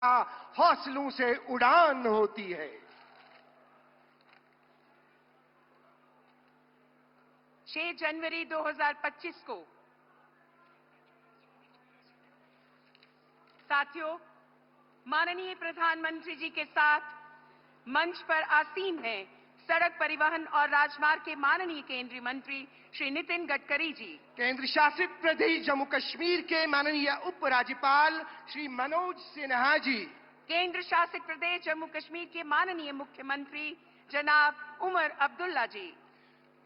हौसलों से उड़ान होती है। 6 जनवरी 2025 को साथियों, माननीय प्रधानमंत्री जी के साथ मंच पर आसीन हैं सड़क परिवहन और राजमार्ग के माननीय केंद्रीय मंत्री श्री नितिन गडकरी जी, केंद्र शासित प्रदेश जम्मू कश्मीर के माननीय उपराज्यपाल श्री मनोज सिन्हा जी, केंद्र शासित प्रदेश जम्मू कश्मीर के माननीय मुख्यमंत्री जनाब उमर अब्दुल्ला जी,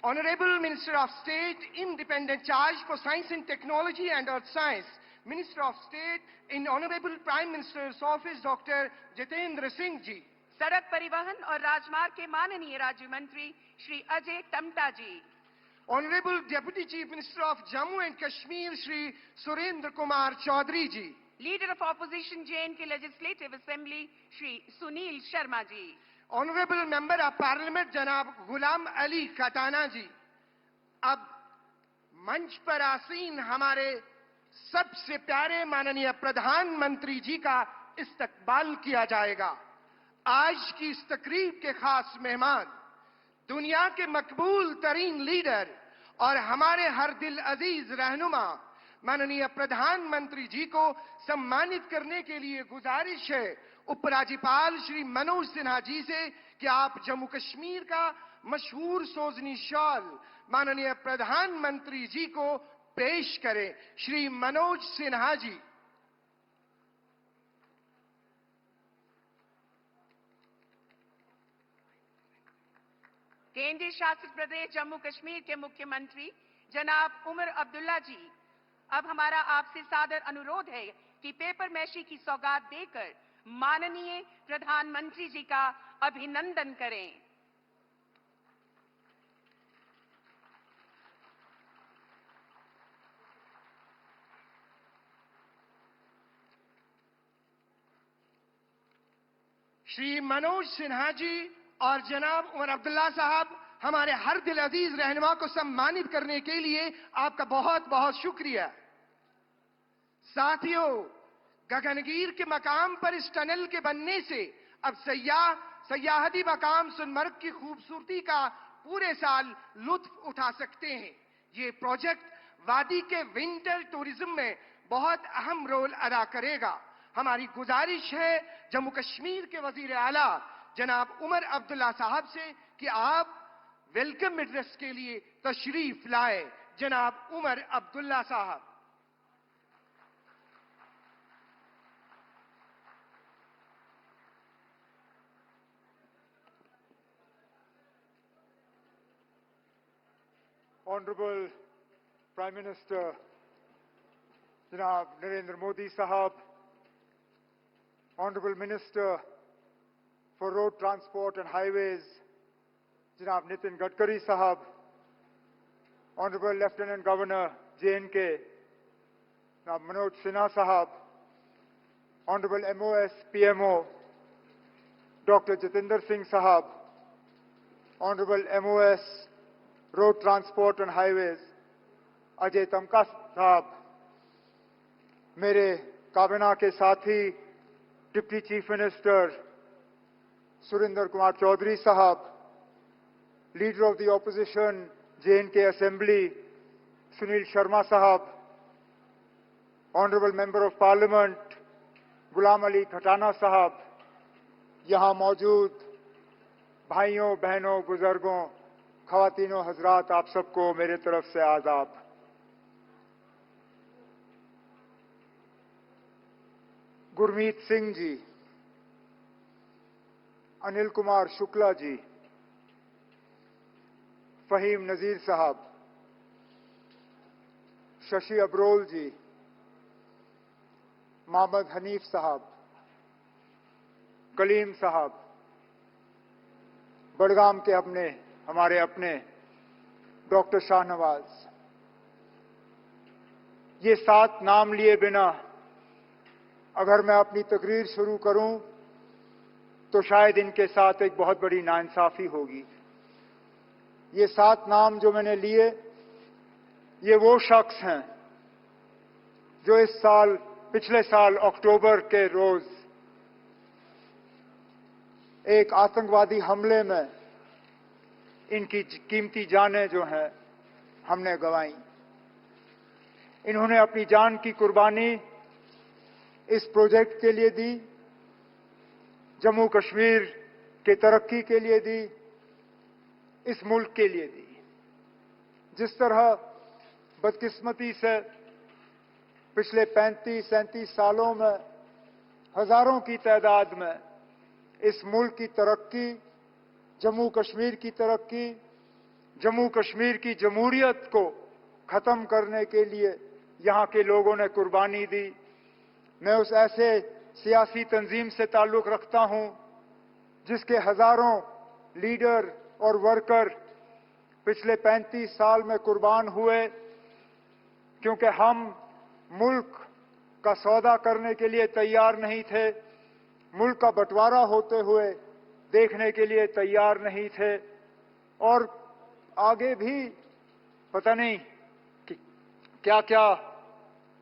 Honorable Minister of State, Independent Charge for Science and Technology and Earth Science, Minister of State in Honorable Prime Minister's Office, Dr. Jitendra Singh ji, सड़क परिवहन और राजमार्ग के माननीय राज्य मंत्री श्री अजय टमटा जी, Honorable Deputy Chief Minister of Jammu and Kashmir, Shri Surendra Kumar Chaudhary ji, leader of opposition JNK legislative assembly Shri Sunil Sharma ji, Honorable Member of Parliament जनाब गुलाम अली खटाना जी। अब मंच पर आसीन हमारे सबसे प्यारे माननीय प्रधानमंत्री जी का इस्तकबाल किया जाएगा। आज की इस तकरीब के खास मेहमान, दुनिया के मकबूल तरीन लीडर और हमारे हर दिल अजीज रहनुमा माननीय प्रधानमंत्री जी को सम्मानित करने के लिए गुजारिश है उपराज्यपाल श्री मनोज सिन्हा जी से कि आप जम्मू कश्मीर का मशहूर सोजनी शॉल माननीय प्रधानमंत्री जी को पेश करें। श्री मनोज सिन्हा जी। केंद्रीय शासित प्रदेश जम्मू कश्मीर के मुख्यमंत्री जनाब उमर अब्दुल्ला जी, अब हमारा आपसे सादर अनुरोध है कि पेपर मैशी की सौगात देकर माननीय प्रधानमंत्री जी का अभिनंदन करें। श्री मनोज सिन्हा जी और जनाब उमर अब्दुल्ला साहब, हमारे हर दिल अजीज रहनुमा को सम्मानित करने के लिए आपका बहुत बहुत शुक्रिया। साथियों, गगनगीर के मकाम पर इस टनल के बनने से अब सयाहती मकाम सोनमर्ग की खूबसूरती का पूरे साल लुत्फ उठा सकते हैं। ये प्रोजेक्ट वादी के विंटर टूरिज्म में बहुत अहम रोल अदा करेगा। हमारी गुजारिश है जम्मू कश्मीर के वजीर आला जनाब उमर अब्दुल्ला साहब से कि आप वेलकम एड्रेस के लिए तशरीफ लाए। जनाब उमर अब्दुल्ला साहब। Honorable Prime Minister Janab Narendra Modi Sahab, Honorable Minister for Road Transport and Highways Janab Nitin Gadkari Sahab, Honorable Lieutenant Governor JNK Janab Manoj Sinha Sahab, Honorable MOS PMO Dr. Jitendra Singh Sahab, Honorable MOS Road Transport and Highways Ajay तमका साहब, मेरे काबिना के साथी deputy chief minister Surendra Kumar Chaudhary साहब, leader of the opposition JNK assembly Sunil Sharma साहब, honourable member of parliament Ghulam Ali Khatana साहब, यहां मौजूद भाइयों बहनों बुजुर्गों ख़वातीनो हजरात, आप सबको मेरे तरफ से आदाब। गुरमीत सिंह जी, अनिल कुमार शुक्ला जी, फहीम नजीर साहब, शशि अब्रोल जी, मोहम्मद हनीफ साहब, कलीम साहब, बड़गाम के हमारे अपने डॉक्टर शाहनवाज, ये 7 नाम लिए बिना अगर मैं अपनी तकरीर शुरू करूं तो शायद इनके साथ एक बहुत बड़ी नाइंसाफी होगी। ये 7 नाम जो मैंने लिए, ये वो शख्स हैं जो पिछले साल अक्टूबर के रोज एक आतंकवादी हमले में इनकी कीमती जानें जो हैं हमने गंवाई। इन्होंने अपनी जान की कुर्बानी इस प्रोजेक्ट के लिए दी, जम्मू कश्मीर के तरक्की के लिए दी, इस मुल्क के लिए दी। जिस तरह बदकिस्मती से पिछले 35-37 सालों में हजारों की तादाद में इस मुल्क की तरक्की, जम्मू कश्मीर की तरक्की, जम्मू कश्मीर की जमहूरियत को खत्म करने के लिए यहां के लोगों ने कुर्बानी दी। मैं उस ऐसे सियासी तंजीम से ताल्लुक रखता हूं जिसके हजारों लीडर और वर्कर पिछले 35 साल में कुर्बान हुए, क्योंकि हम मुल्क का सौदा करने के लिए तैयार नहीं थे, मुल्क का बंटवारा होते हुए देखने के लिए तैयार नहीं थे, और आगे भी पता नहीं कि क्या क्या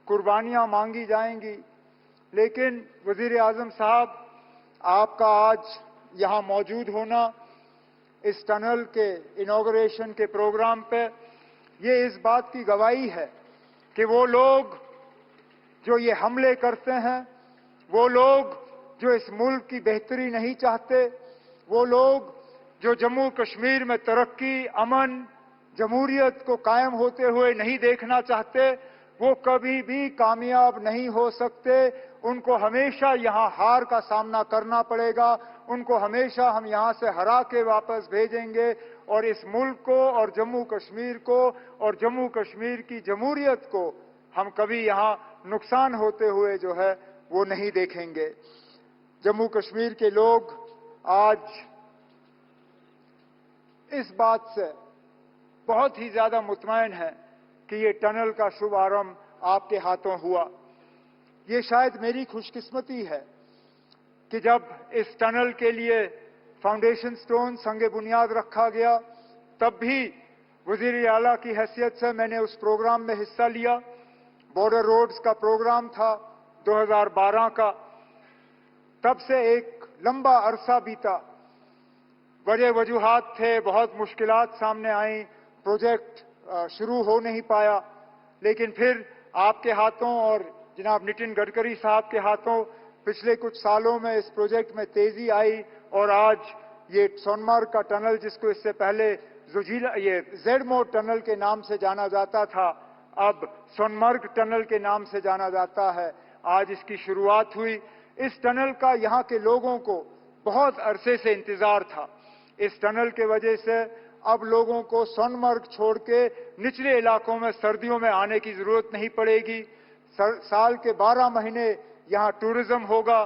कुर्बानियां मांगी जाएंगी। लेकिन वजीर आजम साहब, आपका आज यहां मौजूद होना इस टनल के इनॉग्रेशन के प्रोग्राम पे, ये इस बात की गवाही है कि वो लोग जो ये हमले करते हैं, वो लोग जो इस मुल्क की बेहतरी नहीं चाहते, वो लोग जो जम्मू कश्मीर में तरक्की, अमन, जमहूरियत को कायम होते हुए नहीं देखना चाहते, वो कभी भी कामयाब नहीं हो सकते। उनको हमेशा यहां हार का सामना करना पड़ेगा, उनको हमेशा हम यहां से हरा के वापस भेजेंगे, और इस मुल्क को और जम्मू कश्मीर को और जम्मू कश्मीर की जमहूरियत को हम कभी यहां नुकसान होते हुए जो है वो नहीं देखेंगे। जम्मू कश्मीर के लोग आज इस बात से बहुत ही ज्यादा मुतमईन है कि ये टनल का शुभारंभ आपके हाथों हुआ। ये शायद मेरी खुशकिस्मती है कि जब इस टनल के लिए फाउंडेशन स्टोन संगे बुनियाद रखा गया, तब भी वजीर आला की हैसियत से मैंने उस प्रोग्राम में हिस्सा लिया। बॉर्डर रोड्स का प्रोग्राम था 2012 का। तब से एक लंबा अरसा बीता, बड़े वजूहात थे, बहुत मुश्किलात सामने आई, प्रोजेक्ट शुरू हो नहीं पाया। लेकिन फिर आपके हाथों और जनाब नितिन गडकरी साहब के हाथों पिछले कुछ सालों में इस प्रोजेक्ट में तेजी आई, और आज ये सोनमर्ग का टनल, जिसको इससे पहले ये जेडमोर टनल के नाम से जाना जाता था, अब सोनमर्ग टनल के नाम से जाना जाता है, आज इसकी शुरुआत हुई। इस टनल का यहां के लोगों को बहुत अरसे से इंतजार था। इस टनल के वजह से अब लोगों को सोनमर्ग छोड़ के निचले इलाकों में सर्दियों में आने की जरूरत नहीं पड़ेगी। साल के 12 महीने यहां टूरिज्म होगा।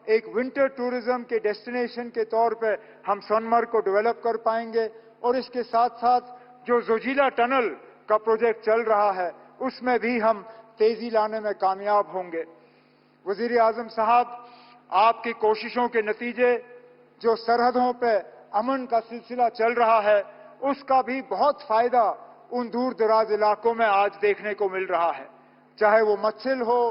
एक विंटर टूरिज्म के डेस्टिनेशन के तौर पे हम सोनमर्ग को डेवलप कर पाएंगे, और इसके साथ साथ जो जोजिला टनल का प्रोजेक्ट चल रहा है, उसमें भी हम तेजी लाने में कामयाब होंगे। वजीर आजम साहब, आपकी कोशिशों के नतीजे जो सरहदों पे अमन का सिलसिला चल रहा है, उसका भी बहुत फायदा उन दूर दराज इलाकों में आज देखने को मिल रहा है। चाहे वो मच्छिल हो,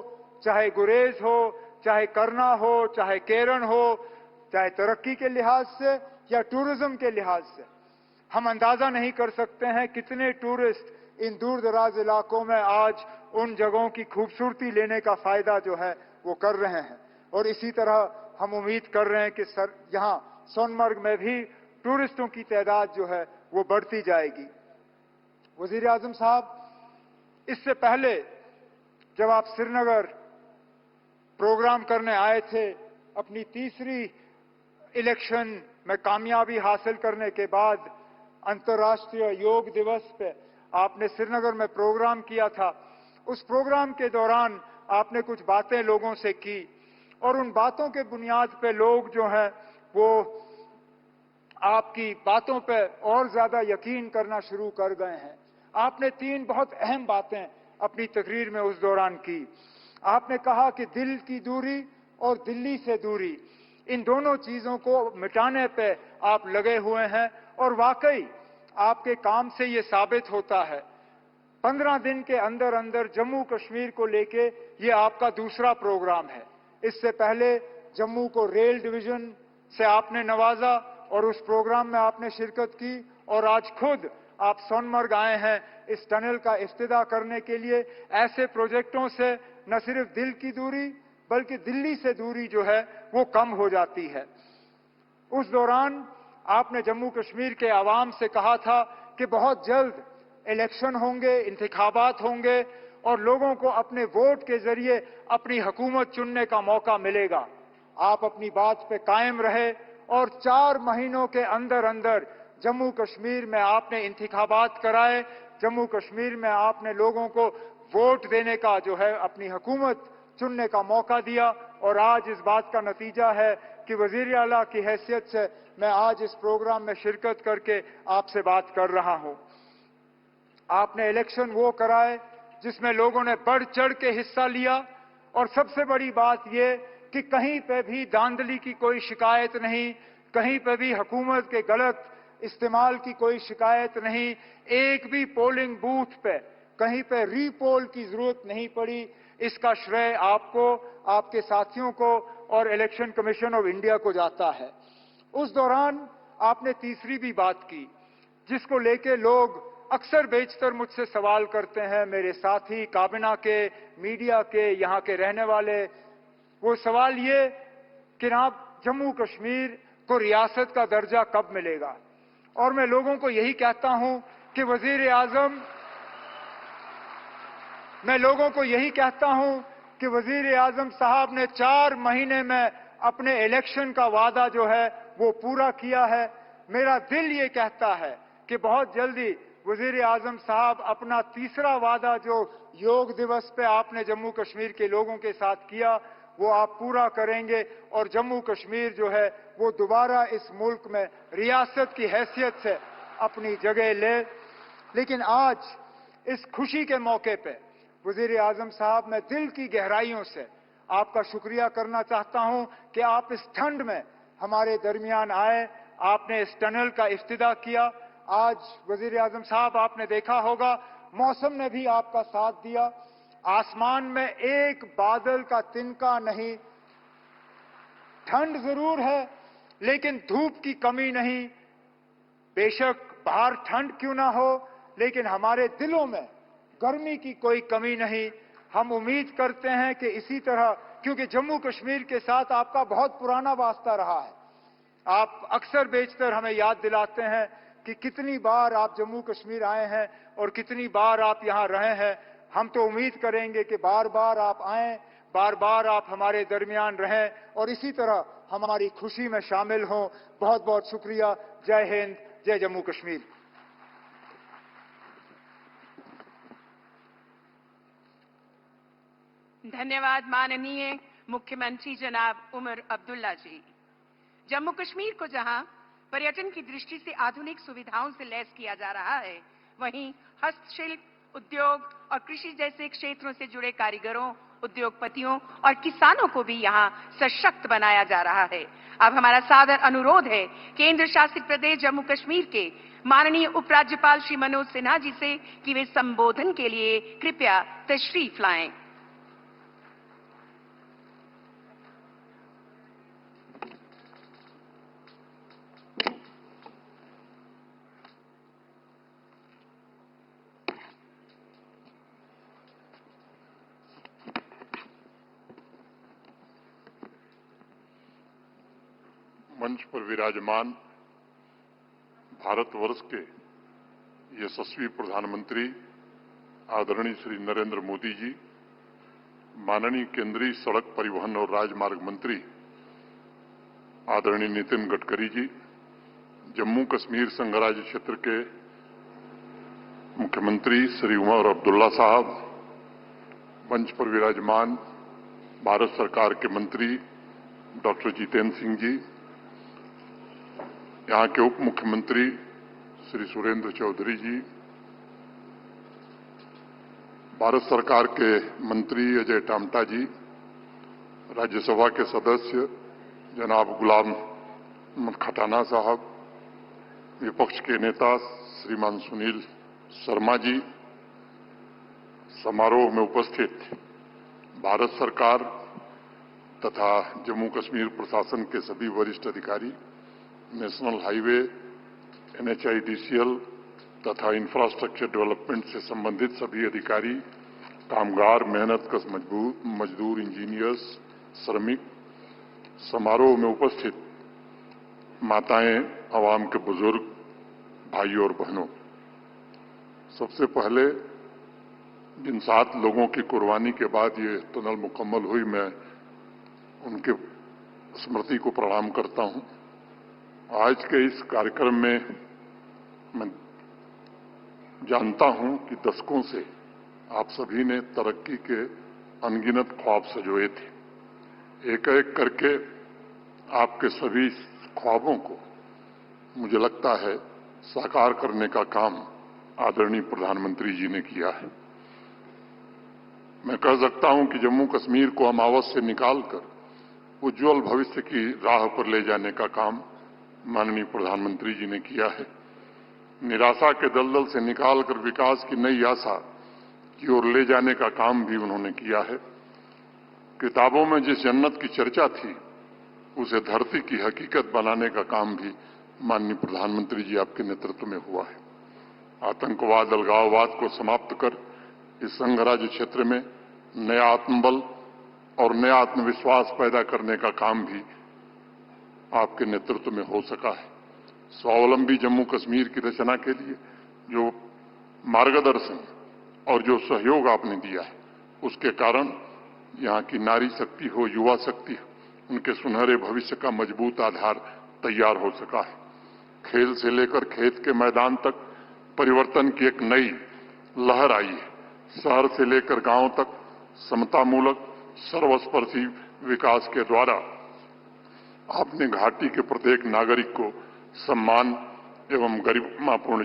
चाहे गुरेज हो, चाहे करना हो, चाहे केरन हो, चाहे तरक्की के लिहाज से या टूरिज्म के लिहाज से, हम अंदाजा नहीं कर सकते हैं कितने टूरिस्ट इन दूर दराज इलाकों में आज उन जगहों की खूबसूरती लेने का फायदा जो है वो कर रहे हैं। और इसी तरह हम उम्मीद कर रहे हैं कि यहां सोनमर्ग में भी टूरिस्टों की तादाद जो है वो बढ़ती जाएगी। वजीर आजम साहब, इससे पहले जब आप श्रीनगर प्रोग्राम करने आए थे, अपनी तीसरी इलेक्शन में कामयाबी हासिल करने के बाद अंतर्राष्ट्रीय योग दिवस पे आपने श्रीनगर में प्रोग्राम किया था। उस प्रोग्राम के दौरान आपने कुछ बातें लोगों से की, और उन बातों के बुनियाद पे लोग जो हैं वो आपकी बातों पे और ज्यादा यकीन करना शुरू कर गए हैं। आपने 3 बहुत अहम बातें अपनी तकरीर में उस दौरान की। आपने कहा कि दिल की दूरी और दिल्ली से दूरी, इन दोनों चीजों को मिटाने पे आप लगे हुए हैं, और वाकई आपके काम से ये साबित होता है। 15 दिन के अंदर अंदर जम्मू कश्मीर को लेके ये आपका दूसरा प्रोग्राम है। इससे पहले जम्मू को रेल डिवीजन से आपने नवाजा और उस प्रोग्राम में आपने शिरकत की और आज खुद आप सोनमर्ग आए हैं इस टनल का इफ्तिताह करने के लिए। ऐसे प्रोजेक्टों से न सिर्फ दिल की दूरी बल्कि दिल्ली से दूरी जो है वो कम हो जाती है। उस दौरान आपने जम्मू कश्मीर के आवाम से कहा था कि बहुत जल्द इलेक्शन होंगे, इंतखाबात होंगे और लोगों को अपने वोट के जरिए अपनी हुकूमत चुनने का मौका मिलेगा। आप अपनी बात पे कायम रहे और 4 महीनों के अंदर अंदर जम्मू कश्मीर में आपने इंतखाबात कराए। जम्मू कश्मीर में आपने लोगों को वोट देने का जो है अपनी हुकूमत चुनने का मौका दिया और आज इस बात का नतीजा है कि वजीर आला की हैसियत से मैं आज इस प्रोग्राम में शिरकत करके आपसे बात कर रहा हूं। आपने इलेक्शन वो कराए जिसमें लोगों ने बढ़ चढ़ के हिस्सा लिया और सबसे बड़ी बात यह कि कहीं पे भी धांधली की कोई शिकायत नहीं, कहीं पे भी हुकूमत के गलत इस्तेमाल की कोई शिकायत नहीं। एक भी पोलिंग बूथ पे कहीं पे रीपोल की जरूरत नहीं पड़ी। इसका श्रेय आपको, आपके साथियों को और इलेक्शन कमीशन ऑफ इंडिया को जाता है। उस दौरान आपने तीसरी भी बात की जिसको लेके लोग अक्सर बेशतर मुझसे सवाल करते हैं, मेरे साथी, काबिना के, मीडिया के, यहाँ के रहने वाले। वो सवाल ये कि जनाब जम्मू कश्मीर को रियासत का दर्जा कब मिलेगा? और मैं लोगों को यही कहता हूं कि वजीर आजम साहब ने 4 महीने में अपने इलेक्शन का वादा जो है वो पूरा किया है। मेरा दिल ये कहता है कि बहुत जल्दी वजीर आजम साहब अपना तीसरा वादा जो योग दिवस पे आपने जम्मू कश्मीर के लोगों के साथ किया वो आप पूरा करेंगे और जम्मू कश्मीर जो है वो दोबारा इस मुल्क में रियासत की हैसियत से अपनी जगह ले। लेकिन आज इस खुशी के मौके पे वजीर आजम साहब, मैं दिल की गहराइयों से आपका शुक्रिया करना चाहता हूं कि आप इस ठंड में हमारे दरमियान आए, आपने इस टनल का इफ्तिताह किया। आज वजीर आजम साहब आपने देखा होगा मौसम ने भी आपका साथ दिया। आसमान में एक बादल का तिनका नहीं। ठंड जरूर है लेकिन धूप की कमी नहीं। बेशक बाहर ठंड क्यों ना हो लेकिन हमारे दिलों में गर्मी की कोई कमी नहीं। हम उम्मीद करते हैं कि इसी तरह, क्योंकि जम्मू कश्मीर के साथ आपका बहुत पुराना वास्ता रहा है। आप अक्सर बेशतर हमें याद दिलाते हैं कि कितनी बार आप जम्मू कश्मीर आए हैं और कितनी बार आप यहां रहे हैं। हम तो उम्मीद करेंगे कि बार बार आप आएं, बार बार आप हमारे दरमियान रहें और इसी तरह हमारी खुशी में शामिल हों। बहुत बहुत शुक्रिया। जय हिंद, जय जम्मू कश्मीर। धन्यवाद माननीय मुख्यमंत्री जनाब उमर अब्दुल्ला जी। जम्मू कश्मीर को जहां पर्यटन की दृष्टि से आधुनिक सुविधाओं से लैस किया जा रहा है, वहीं हस्तशिल्प, उद्योग और कृषि जैसे क्षेत्रों से जुड़े कारीगरों, उद्योगपतियों और किसानों को भी यहां सशक्त बनाया जा रहा है। अब हमारा सादर अनुरोध है केंद्र शासित प्रदेश जम्मू कश्मीर के माननीय उपराज्यपाल श्री मनोज सिन्हा जी से कि वे संबोधन के लिए कृपया तशरीफ लाएं। मंच पर विराजमान भारतवर्ष के यशस्वी प्रधानमंत्री आदरणीय श्री नरेंद्र मोदी जी, माननीय केंद्रीय सड़क परिवहन और राजमार्ग मंत्री आदरणीय नितिन गडकरी जी, जम्मू कश्मीर संघ राज्य क्षेत्र के मुख्यमंत्री श्री उमर अब्दुल्ला साहब, मंच पर विराजमान भारत सरकार के मंत्री डॉक्टर जितेंद्र सिंह जी, यहाँ के उप मुख्यमंत्री श्री सुरेंद्र चौधरी जी, भारत सरकार के मंत्री अजय टामटा जी, राज्यसभा के सदस्य जनाब गुलाम अहमद खटाना साहब, विपक्ष के नेता श्रीमान सुनील शर्मा जी, समारोह में उपस्थित भारत सरकार तथा जम्मू कश्मीर प्रशासन के सभी वरिष्ठ अधिकारी, नेशनल हाईवे, NHIDCL तथा इंफ्रास्ट्रक्चर डेवलपमेंट से संबंधित सभी अधिकारी, कामगार, मेहनतकश मजदूर, इंजीनियर्स, श्रमिक, समारोह में उपस्थित माताएं, आवाम के बुजुर्ग, भाइयों और बहनों, सबसे पहले जिन 7 लोगों की कुर्बानी के बाद ये टनल मुकम्मल हुई, मैं उनके स्मृति को प्रणाम करता हूं। आज के इस कार्यक्रम में मैं जानता हूं कि दशकों से आप सभी ने तरक्की के अनगिनत ख्वाब सजोए थे। एक एक करके आपके सभी ख्वाबों को मुझे लगता है साकार करने का काम आदरणीय प्रधानमंत्री जी ने किया है। मैं कह सकता हूं कि जम्मू कश्मीर को अमावस से निकालकर उज्जवल भविष्य की राह पर ले जाने का काम माननीय प्रधानमंत्री जी ने किया है। निराशा के दलदल से निकालकर विकास की नई आशा की ओर ले जाने का काम भी उन्होंने किया है। किताबों में जिस जन्नत की चर्चा थी, उसे धरती की हकीकत बनाने का काम भी माननीय प्रधानमंत्री जी आपके नेतृत्व में हुआ है। आतंकवाद, अलगाववाद को समाप्त कर इस संघराज्य क्षेत्र में नया आत्मबल और नया आत्मविश्वास पैदा करने का काम भी आपके नेतृत्व में हो सका है। स्वावलंबी जम्मू कश्मीर की रचना के लिए जो मार्गदर्शन और जो सहयोग आपने दिया है, उसके कारण यहां की नारी शक्ति हो, युवा शक्ति हो, उनके सुनहरे भविष्य का मजबूत आधार तैयार हो सका है। खेल से लेकर खेत के मैदान तक परिवर्तन की एक नई लहर आई है। शहर से लेकर गांव तक समतामूलक सर्वस्पर्शी विकास के द्वारा आपने घाटी के प्रत्येक नागरिक को सम्मान एवं गरिमापूर्ण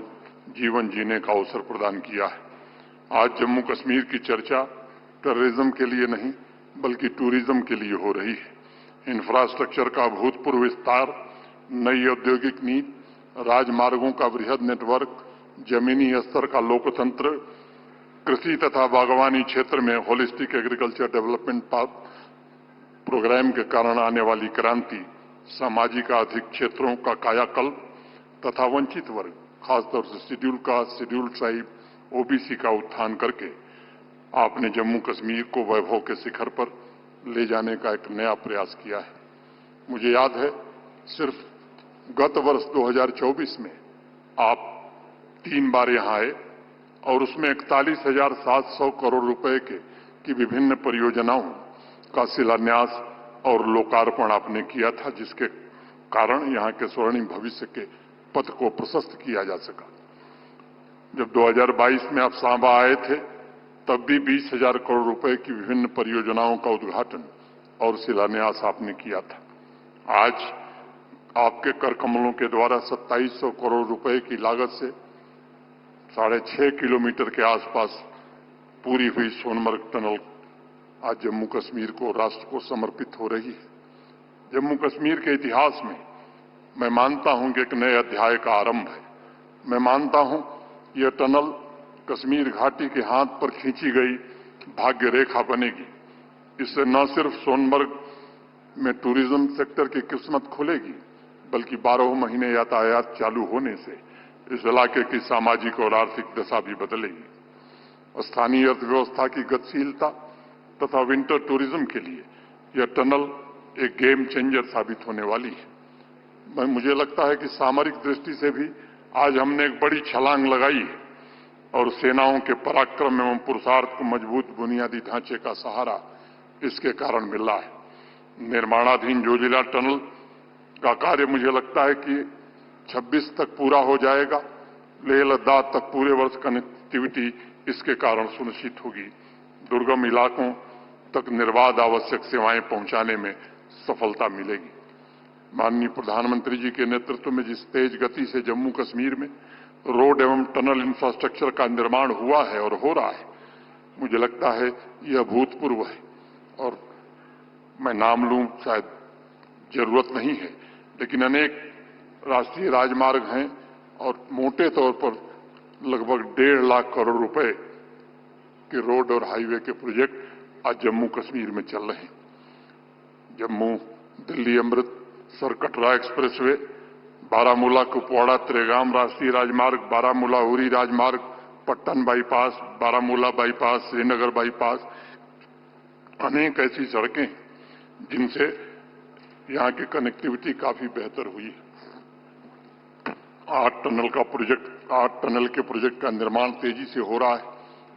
जीवन जीने का अवसर प्रदान किया है। आज जम्मू कश्मीर की चर्चा टेररिज्म के लिए नहीं बल्कि टूरिज्म के लिए हो रही है। इंफ्रास्ट्रक्चर का अभूतपूर्व विस्तार, नई औद्योगिक नीति, राजमार्गों का वृहद नेटवर्क, जमीनी स्तर का लोकतंत्र, कृषि तथा बागवानी क्षेत्र में होलिस्टिक एग्रीकल्चर डेवलपमेंट प्रोग्राम के कारण आने वाली क्रांति, सामाजिक आर्थिक क्षेत्रों का कायाकल्प तथा वंचित वर्ग, खासतौर से शेड्यूल्ड ट्राइब, OBC का उत्थान करके आपने जम्मू कश्मीर को वैभव के शिखर पर ले जाने का एक नया प्रयास किया है। मुझे याद है, सिर्फ गत वर्ष 2024 में आप 3 बार यहां आए और उसमें 41,700 करोड़ रुपए की विभिन्न परियोजनाओं का शिलान्यास और लोकार्पण आपने किया था, जिसके कारण यहां के स्वर्णिम भविष्य के पथ को प्रशस्त किया जा सका। जब 2022 में आप सांबा आए थे, तब भी 20,000 करोड़ रुपए की विभिन्न परियोजनाओं का उद्घाटन और शिलान्यास आपने किया था। आज आपके कर कमलों के द्वारा 2700 करोड़ रुपए की लागत से 6.5 किलोमीटर के आसपास पूरी हुई सोनमर्ग टनल आज जम्मू कश्मीर को, राष्ट्र को समर्पित हो रही है। जम्मू कश्मीर के इतिहास में मैं मानता हूं कि एक नए अध्याय का आरंभ है। मैं मानता हूं यह टनल कश्मीर घाटी के हाथ पर खींची गई भाग्य रेखा बनेगी। इससे न सिर्फ सोनमर्ग में टूरिज्म सेक्टर की किस्मत खुलेगी, बल्कि 12 महीने यातायात चालू होने से इस इलाके की सामाजिक और आर्थिक दशा भी बदलेगी। स्थानीय अर्थव्यवस्था की गतिशीलता तथा विंटर टूरिज्म के लिए यह टनल एक गेम चेंजर साबित होने वाली है। मुझे लगता है कि सामरिक दृष्टि से भी आज हमने एक बड़ी छलांग लगाई है और सेनाओं के पराक्रम एवं पुरुषार्थ को मजबूत बुनियादी ढांचे का सहारा इसके कारण मिल रहा है। निर्माणाधीन जोजिला टनल का कार्य मुझे लगता है कि 26 तक पूरा हो जाएगा। लेह लद्दाख तक पूरे वर्ष कनेक्टिविटी इसके कारण सुनिश्चित होगी। दुर्गम इलाकों तक निर्बाध आवश्यक सेवाएं पहुंचाने में सफलता मिलेगी। माननीय प्रधानमंत्री जी के नेतृत्व में जिस तेज गति से जम्मू कश्मीर में रोड एवं टनल इंफ्रास्ट्रक्चर का निर्माण हुआ है और हो रहा है, मुझे लगता है यह अभूतपूर्व है। और मैं नाम लूं शायद जरूरत नहीं है, लेकिन अनेक राष्ट्रीय राजमार्ग हैं और मोटे तौर पर लगभग 1.5 लाख करोड़ रुपए के रोड और हाईवे के प्रोजेक्ट आज जम्मू कश्मीर में चल रहे हैं। जम्मू दिल्ली अमृतसर कटरा एक्सप्रेसवे, बारामूला कुपवाड़ा त्रेगाम राष्ट्रीय राजमार्ग, बारामूला उरी राजमार्ग, Pattan bypass, Baramulla bypass, Srinagar bypass, अनेक ऐसी सड़कें जिनसे यहां की कनेक्टिविटी काफी बेहतर हुई है। 8 टनल के प्रोजेक्ट का निर्माण तेजी से हो रहा है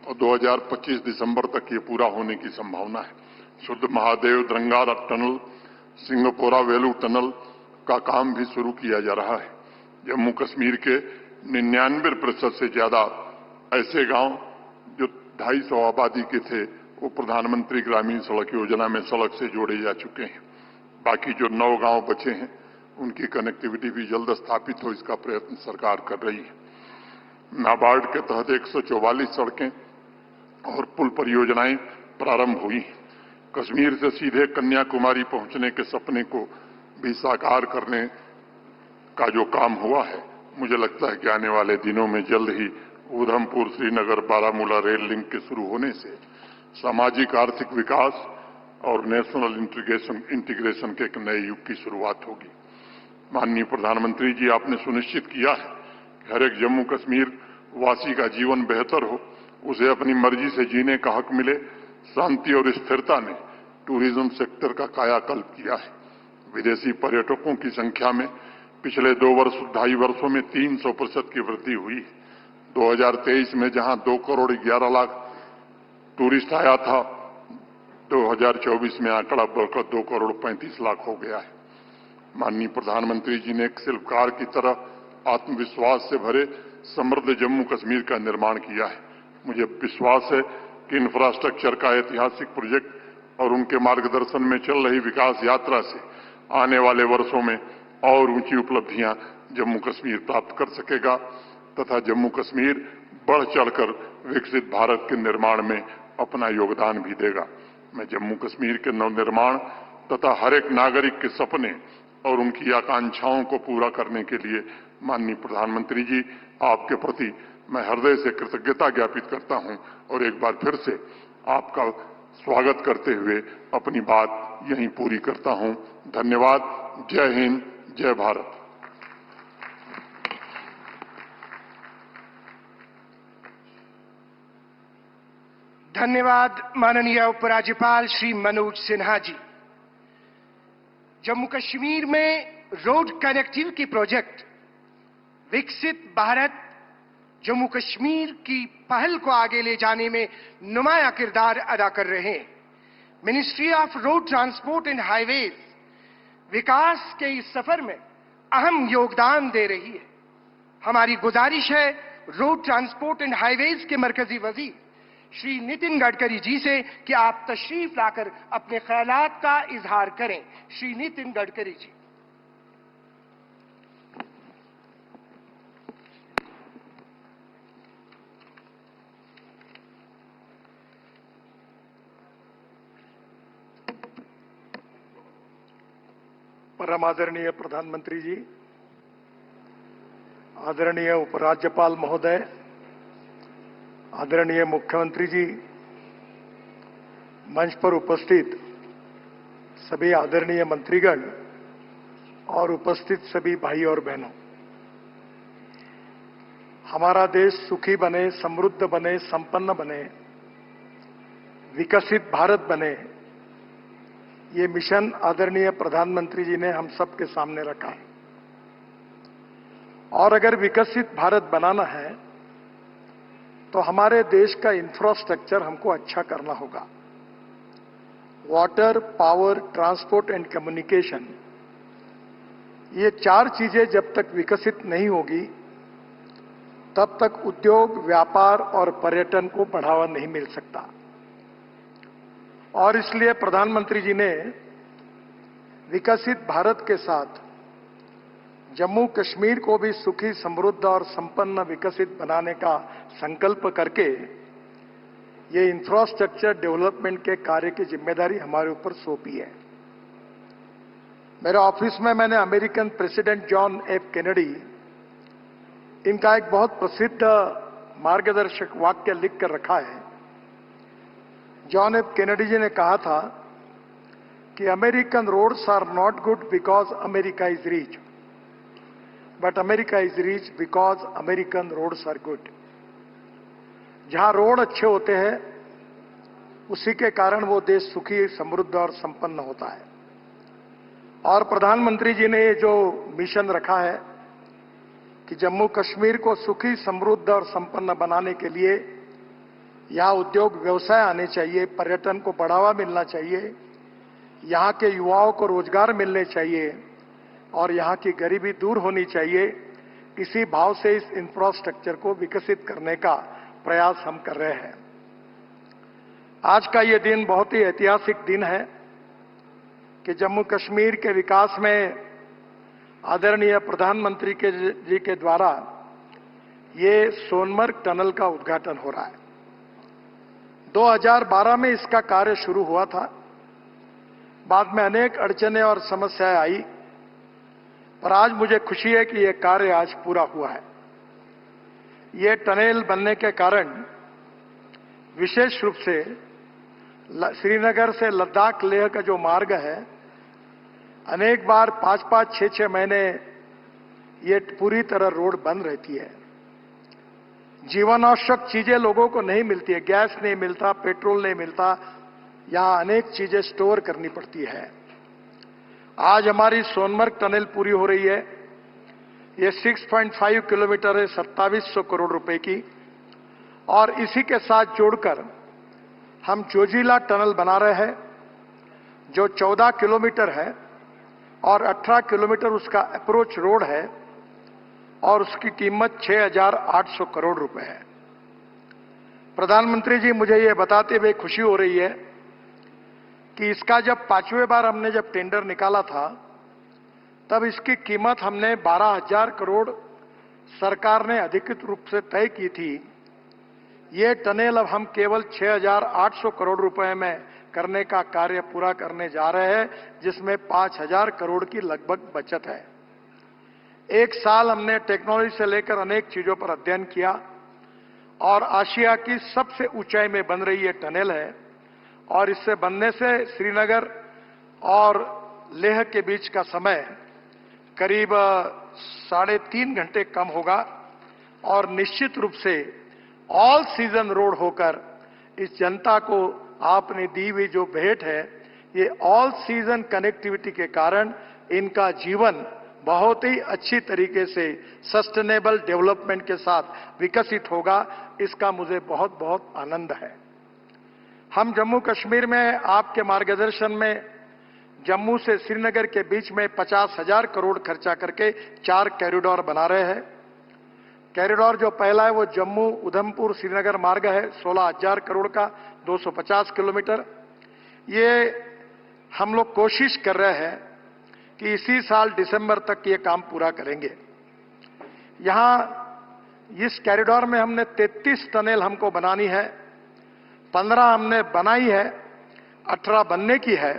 और 2025 दिसंबर तक ये पूरा होने की संभावना है। शुद्ध महादेव द्रंगार टनल, सिंगपोरा वेलू टनल का काम भी शुरू किया जा रहा है। जम्मू कश्मीर के 99% से ज्यादा ऐसे गांव जो 250 आबादी के थे वो प्रधानमंत्री ग्रामीण सड़क योजना में सड़क से जोड़े जा चुके हैं। बाकी जो 9 गांव बचे हैं उनकी कनेक्टिविटी भी जल्द स्थापित हो, इसका प्रयत्न सरकार कर रही है। नाबार्ड के तहत 144 सड़कें और पुल परियोजनाएं प्रारंभ हुई। कश्मीर से सीधे कन्याकुमारी पहुंचने के सपने को भी साकार करने का जो काम हुआ है, मुझे लगता है कि आने वाले दिनों में जल्द ही उधमपुर श्रीनगर बारामूला रेल लिंक के शुरू होने से सामाजिक आर्थिक विकास और नेशनल इंटीग्रेशन के एक नए युग की शुरुआत होगी। माननीय प्रधानमंत्री जी, आपने सुनिश्चित किया है कि हर एक जम्मू कश्मीर वासी का जीवन बेहतर हो, उसे अपनी मर्जी से जीने का हक मिले। शांति और स्थिरता ने टूरिज्म सेक्टर का कायाकल्प किया है। विदेशी पर्यटकों की संख्या में पिछले 2-2.5 वर्षों में 300% की वृद्धि हुई। 2023 में जहां 2 करोड़ 11 लाख टूरिस्ट आया था, 2024 में आंकड़ा बढ़कर 2 करोड़ 35 लाख हो गया है। माननीय प्रधानमंत्री जी ने एक शिल्पकार की तरह आत्मविश्वास से भरे समृद्ध जम्मू कश्मीर का निर्माण किया है। मुझे विश्वास है कि इंफ्रास्ट्रक्चर का ऐतिहासिक प्रोजेक्ट और उनके मार्गदर्शन में चल रही विकास यात्रा से आने वाले वर्षों में और ऊंची उपलब्धियां जम्मू कश्मीर प्राप्त कर सकेगा तथा जम्मू कश्मीर बढ़ चढ़कर विकसित भारत के निर्माण में अपना योगदान भी देगा। मैं जम्मू कश्मीर के नवनिर्माण तथा हर एक नागरिक के सपने और उनकी आकांक्षाओं को पूरा करने के लिए माननीय प्रधानमंत्री जी, आपके प्रति मैं हृदय से कृतज्ञता ज्ञापित करता हूं और एक बार फिर से आपका स्वागत करते हुए अपनी बात यहीं पूरी करता हूं। धन्यवाद। जय हिंद, जय भारत। धन्यवाद माननीय उपराज्यपाल श्री मनोज सिन्हा जी। जम्मू कश्मीर में रोड कनेक्टिविटी प्रोजेक्ट विकसित भारत जम्मू कश्मीर की पहल को आगे ले जाने में नुमाया किरदार अदा कर रहे हैं। Ministry of road transport and highways विकास के इस सफर में अहम योगदान दे रही है। हमारी गुजारिश है रोड ट्रांसपोर्ट एंड हाईवेज के मरकजी वजीर श्री नितिन गडकरी जी से कि आप तशरीफ लाकर अपने ख्यालात का इजहार करें। श्री नितिन गडकरी जी। परम आदरणीय प्रधानमंत्री जी, आदरणीय उपराज्यपाल महोदय, आदरणीय मुख्यमंत्री जी, मंच पर उपस्थित सभी आदरणीय मंत्रीगण और उपस्थित सभी भाई और बहनों, हमारा देश सुखी बने, समृद्ध बने, संपन्न बने, विकसित भारत बने, ये मिशन आदरणीय प्रधानमंत्री जी ने हम सबके सामने रखा है। और अगर विकसित भारत बनाना है तो हमारे देश का इंफ्रास्ट्रक्चर हमको अच्छा करना होगा। Water, power, transport and communication, ये 4 चीजें जब तक विकसित नहीं होगी तब तक उद्योग, व्यापार और पर्यटन को बढ़ावा नहीं मिल सकता। और इसलिए प्रधानमंत्री जी ने विकसित भारत के साथ जम्मू कश्मीर को भी सुखी, समृद्ध और संपन्न विकसित बनाने का संकल्प करके ये इंफ्रास्ट्रक्चर डेवलपमेंट के कार्य की जिम्मेदारी हमारे ऊपर सौंपी है। मेरे ऑफिस में मैंने American president John F Kennedy, इनका एक बहुत प्रसिद्ध मार्गदर्शक वाक्य लिख कर रखा है। जॉन एफ कैनेडी जी ने कहा था कि American roads are not good because America is rich, but America is rich because American roads are good. जहां रोड अच्छे होते हैं उसी के कारण वो देश सुखी, समृद्ध और संपन्न होता है। और प्रधानमंत्री जी ने ये जो मिशन रखा है कि जम्मू कश्मीर को सुखी, समृद्ध और संपन्न बनाने के लिए यहां उद्योग व्यवसाय आने चाहिए, पर्यटन को बढ़ावा मिलना चाहिए, यहां के युवाओं को रोजगार मिलने चाहिए और यहां की गरीबी दूर होनी चाहिए। इसी भाव से इस इंफ्रास्ट्रक्चर को विकसित करने का प्रयास हम कर रहे हैं। आज का ये दिन बहुत ही ऐतिहासिक दिन है कि जम्मू कश्मीर के विकास में आदरणीय प्रधानमंत्री जी के द्वारा ये सोनमर्ग टनल का उद्घाटन हो रहा है। 2012 में इसका कार्य शुरू हुआ था, बाद में अनेक अड़चनें और समस्याएं आई, पर आज मुझे खुशी है कि यह कार्य आज पूरा हुआ है। ये टनल बनने के कारण विशेष रूप से श्रीनगर से लद्दाख लेह का जो मार्ग है, अनेक बार 5-5, 6-6 महीने ये पूरी तरह रोड बंद रहती है। जीवन आवश्यक चीजें लोगों को नहीं मिलती है, गैस नहीं मिलता, पेट्रोल नहीं मिलता, यहां अनेक चीजें स्टोर करनी पड़ती है। आज हमारी सोनमर्ग टनल पूरी हो रही है। ये 6.5 किलोमीटर है, 2700 करोड़ रुपए की, और इसी के साथ जोड़कर हम जोजिला टनल बना रहे हैं जो 14 किलोमीटर है और 18 किलोमीटर उसका अप्रोच रोड है और उसकी कीमत 6,800 करोड़ रुपए है। प्रधानमंत्री जी, मुझे ये बताते हुए खुशी हो रही है कि इसका जब 5वें बार हमने जब टेंडर निकाला था तब इसकी कीमत हमने 12,000 करोड़ सरकार ने अधिकृत रूप से तय की थी। ये टनल अब हम केवल 6,800 करोड़ रुपए में करने का कार्य पूरा करने जा रहे हैं, जिसमें 5,000 करोड़ की लगभग बचत है। एक साल हमने टेक्नोलॉजी से लेकर अनेक चीजों पर अध्ययन किया और आशिया की सबसे ऊंचाई में बन रही ये टनल है और इससे बनने से श्रीनगर और लेह के बीच का समय करीब 3.5 घंटे कम होगा और निश्चित रूप से ऑल सीजन रोड होकर इस जनता को आपने दी हुई जो भेंट है, ये ऑल सीजन कनेक्टिविटी के कारण इनका जीवन बहुत ही अच्छी तरीके से सस्टेनेबल डेवलपमेंट के साथ विकसित होगा। इसका मुझे बहुत बहुत आनंद है। हम जम्मू कश्मीर में आपके मार्गदर्शन में जम्मू से श्रीनगर के बीच में 50,000 करोड़ खर्चा करके 4 कॉरिडोर बना रहे हैं। कॉरिडोर जो पहला है वो जम्मू उधमपुर श्रीनगर मार्ग है, 16,000 करोड़ का, 250 किलोमीटर। ये हम लोग कोशिश कर रहे हैं कि इसी साल दिसंबर तक ये काम पूरा करेंगे। यहां इस कॉरिडोर में हमने 33 टनल हमको बनानी है, 15 हमने बनाई है, 18 बनने की है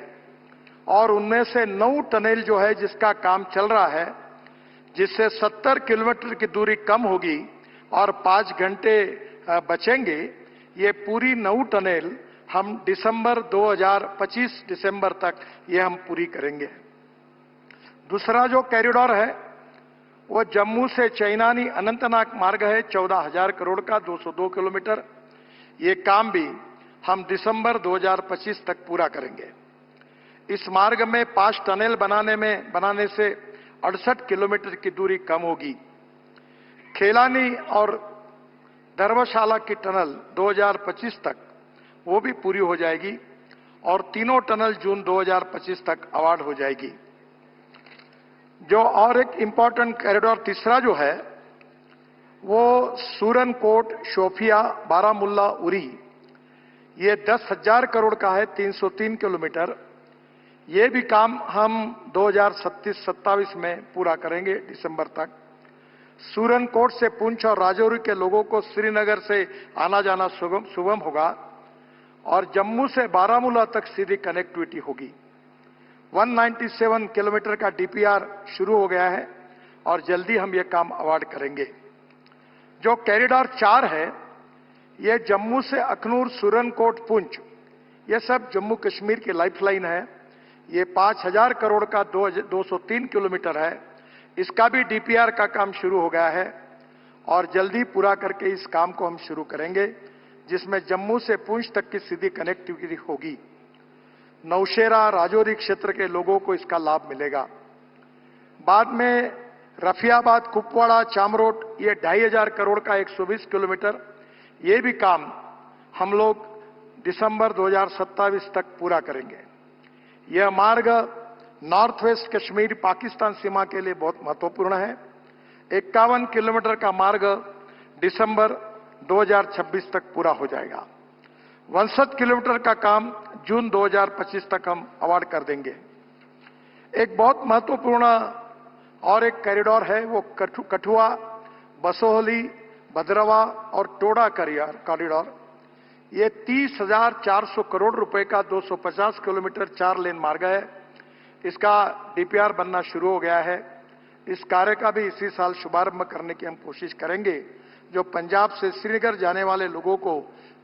और उनमें से 9 टनल जो है जिसका काम चल रहा है, जिससे 70 किलोमीटर की दूरी कम होगी और 5 घंटे बचेंगे। ये पूरी 9 टनल हम दिसंबर 2025 दिसंबर तक ये हम पूरी करेंगे। दूसरा जो कॉरिडोर है वो जम्मू से चैनानी अनंतनाग मार्ग है, 14,000 करोड़ का, 202 किलोमीटर। ये काम भी हम दिसंबर 2025 तक पूरा करेंगे। इस मार्ग में 5 टनल बनाने से 68 किलोमीटर की दूरी कम होगी। खेलानी और धर्मशाला की टनल 2025 तक वो भी पूरी हो जाएगी और तीनों टनल जून 2025 तक अवार्ड हो जाएगी। जो और एक इंपॉर्टेंट कॉरिडोर तीसरा जो है वो सूरनकोट, शोपिया, बारामुल्ला, उरी, ये 10,000 करोड़ का है, 303 किलोमीटर। ये भी काम हम 2027 में पूरा करेंगे दिसंबर तक। सूरनकोट से पुंछ और राजौरी के लोगों को श्रीनगर से आना जाना सुगम होगा और जम्मू से बारामूला तक सीधी कनेक्टिविटी होगी। 197 किलोमीटर का डीपीआर शुरू हो गया है और जल्दी हम ये काम अवार्ड करेंगे। जो कॉरिडोर 4 है ये जम्मू से अखनूर, सूरनकोट, पुंछ, ये सब जम्मू कश्मीर की लाइफलाइन है। ये 5,000 करोड़ का 203 किलोमीटर है। इसका भी डीपीआर का काम शुरू हो गया है और जल्दी पूरा करके इस काम को हम शुरू करेंगे, जिसमें जम्मू से पुंछ तक की सीधी कनेक्टिविटी होगी। नौशेरा राजौरी क्षेत्र के लोगों को इसका लाभ मिलेगा। बाद में रफियाबाद कुपवाड़ा चामरोट, ये 2,500 करोड़ का 120 किलोमीटर, ये भी काम हम लोग दिसंबर 2027 तक पूरा करेंगे। यह मार्ग नॉर्थ वेस्ट कश्मीर पाकिस्तान सीमा के लिए बहुत महत्वपूर्ण है। 51 किलोमीटर का मार्ग दिसंबर 2026 तक पूरा हो जाएगा। 62 किलोमीटर का काम जून 2025 तक हम अवार्ड कर देंगे। एक बहुत महत्वपूर्ण और एक कॉरिडोर है, वो कठुआ, बसोहली, भद्रवा और टोडा कॉरिडोर। ये 30,400 करोड़ रुपए का 250 किलोमीटर 4 लेन मार्ग है। इसका डीपीआर बनना शुरू हो गया है। इस कार्य का भी इसी साल शुभारंभ करने की हम कोशिश करेंगे। जो पंजाब से श्रीनगर जाने वाले लोगों को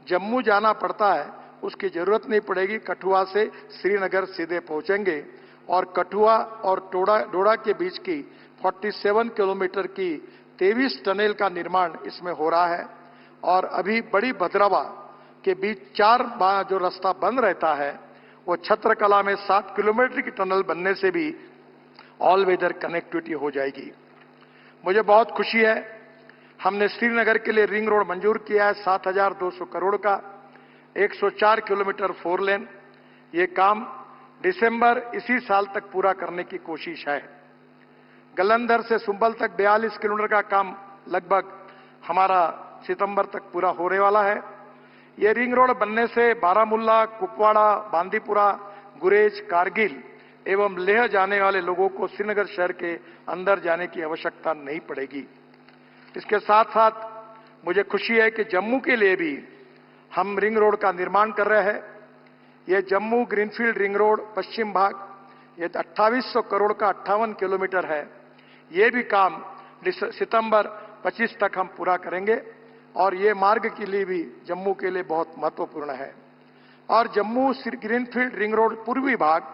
जम्मू जाना पड़ता है, उसकी जरूरत नहीं पड़ेगी। कठुआ से श्रीनगर सीधे पहुंचेंगे और कठुआ और डोडा के बीच की 47 किलोमीटर की 23 टनल का निर्माण इसमें हो रहा है। और अभी बड़ी भद्रवा के बीच 4 जो रास्ता बंद रहता है, वो छत्रकला में 7 किलोमीटर की टनल बनने से भी ऑल वेदर कनेक्टिविटी हो जाएगी। मुझे बहुत खुशी है, हमने श्रीनगर के लिए रिंग रोड मंजूर किया है 7,200 करोड़ का, 104 किलोमीटर 4 लेन। ये काम दिसंबर इसी साल तक पूरा करने की कोशिश है। गलंदर से सुंबल तक 42 किलोमीटर का काम लगभग हमारा सितंबर तक पूरा होने वाला है। ये रिंग रोड बनने से बारामुल्ला, कुपवाड़ा, बांदीपुरा, गुरेज, कारगिल एवं लेह जाने वाले लोगों को श्रीनगर शहर के अंदर जाने की आवश्यकता नहीं पड़ेगी। इसके साथ साथ मुझे खुशी है कि जम्मू के लिए भी हम रिंग रोड का निर्माण कर रहे हैं। यह जम्मू ग्रीनफील्ड रिंग रोड पश्चिम भाग, ये 2800 करोड़ का 58 किलोमीटर है। ये भी काम सितंबर 25 तक हम पूरा करेंगे और ये मार्ग के लिए भी जम्मू के लिए बहुत महत्वपूर्ण है। और जम्मू ग्रीनफील्ड रिंग रोड पूर्वी भाग,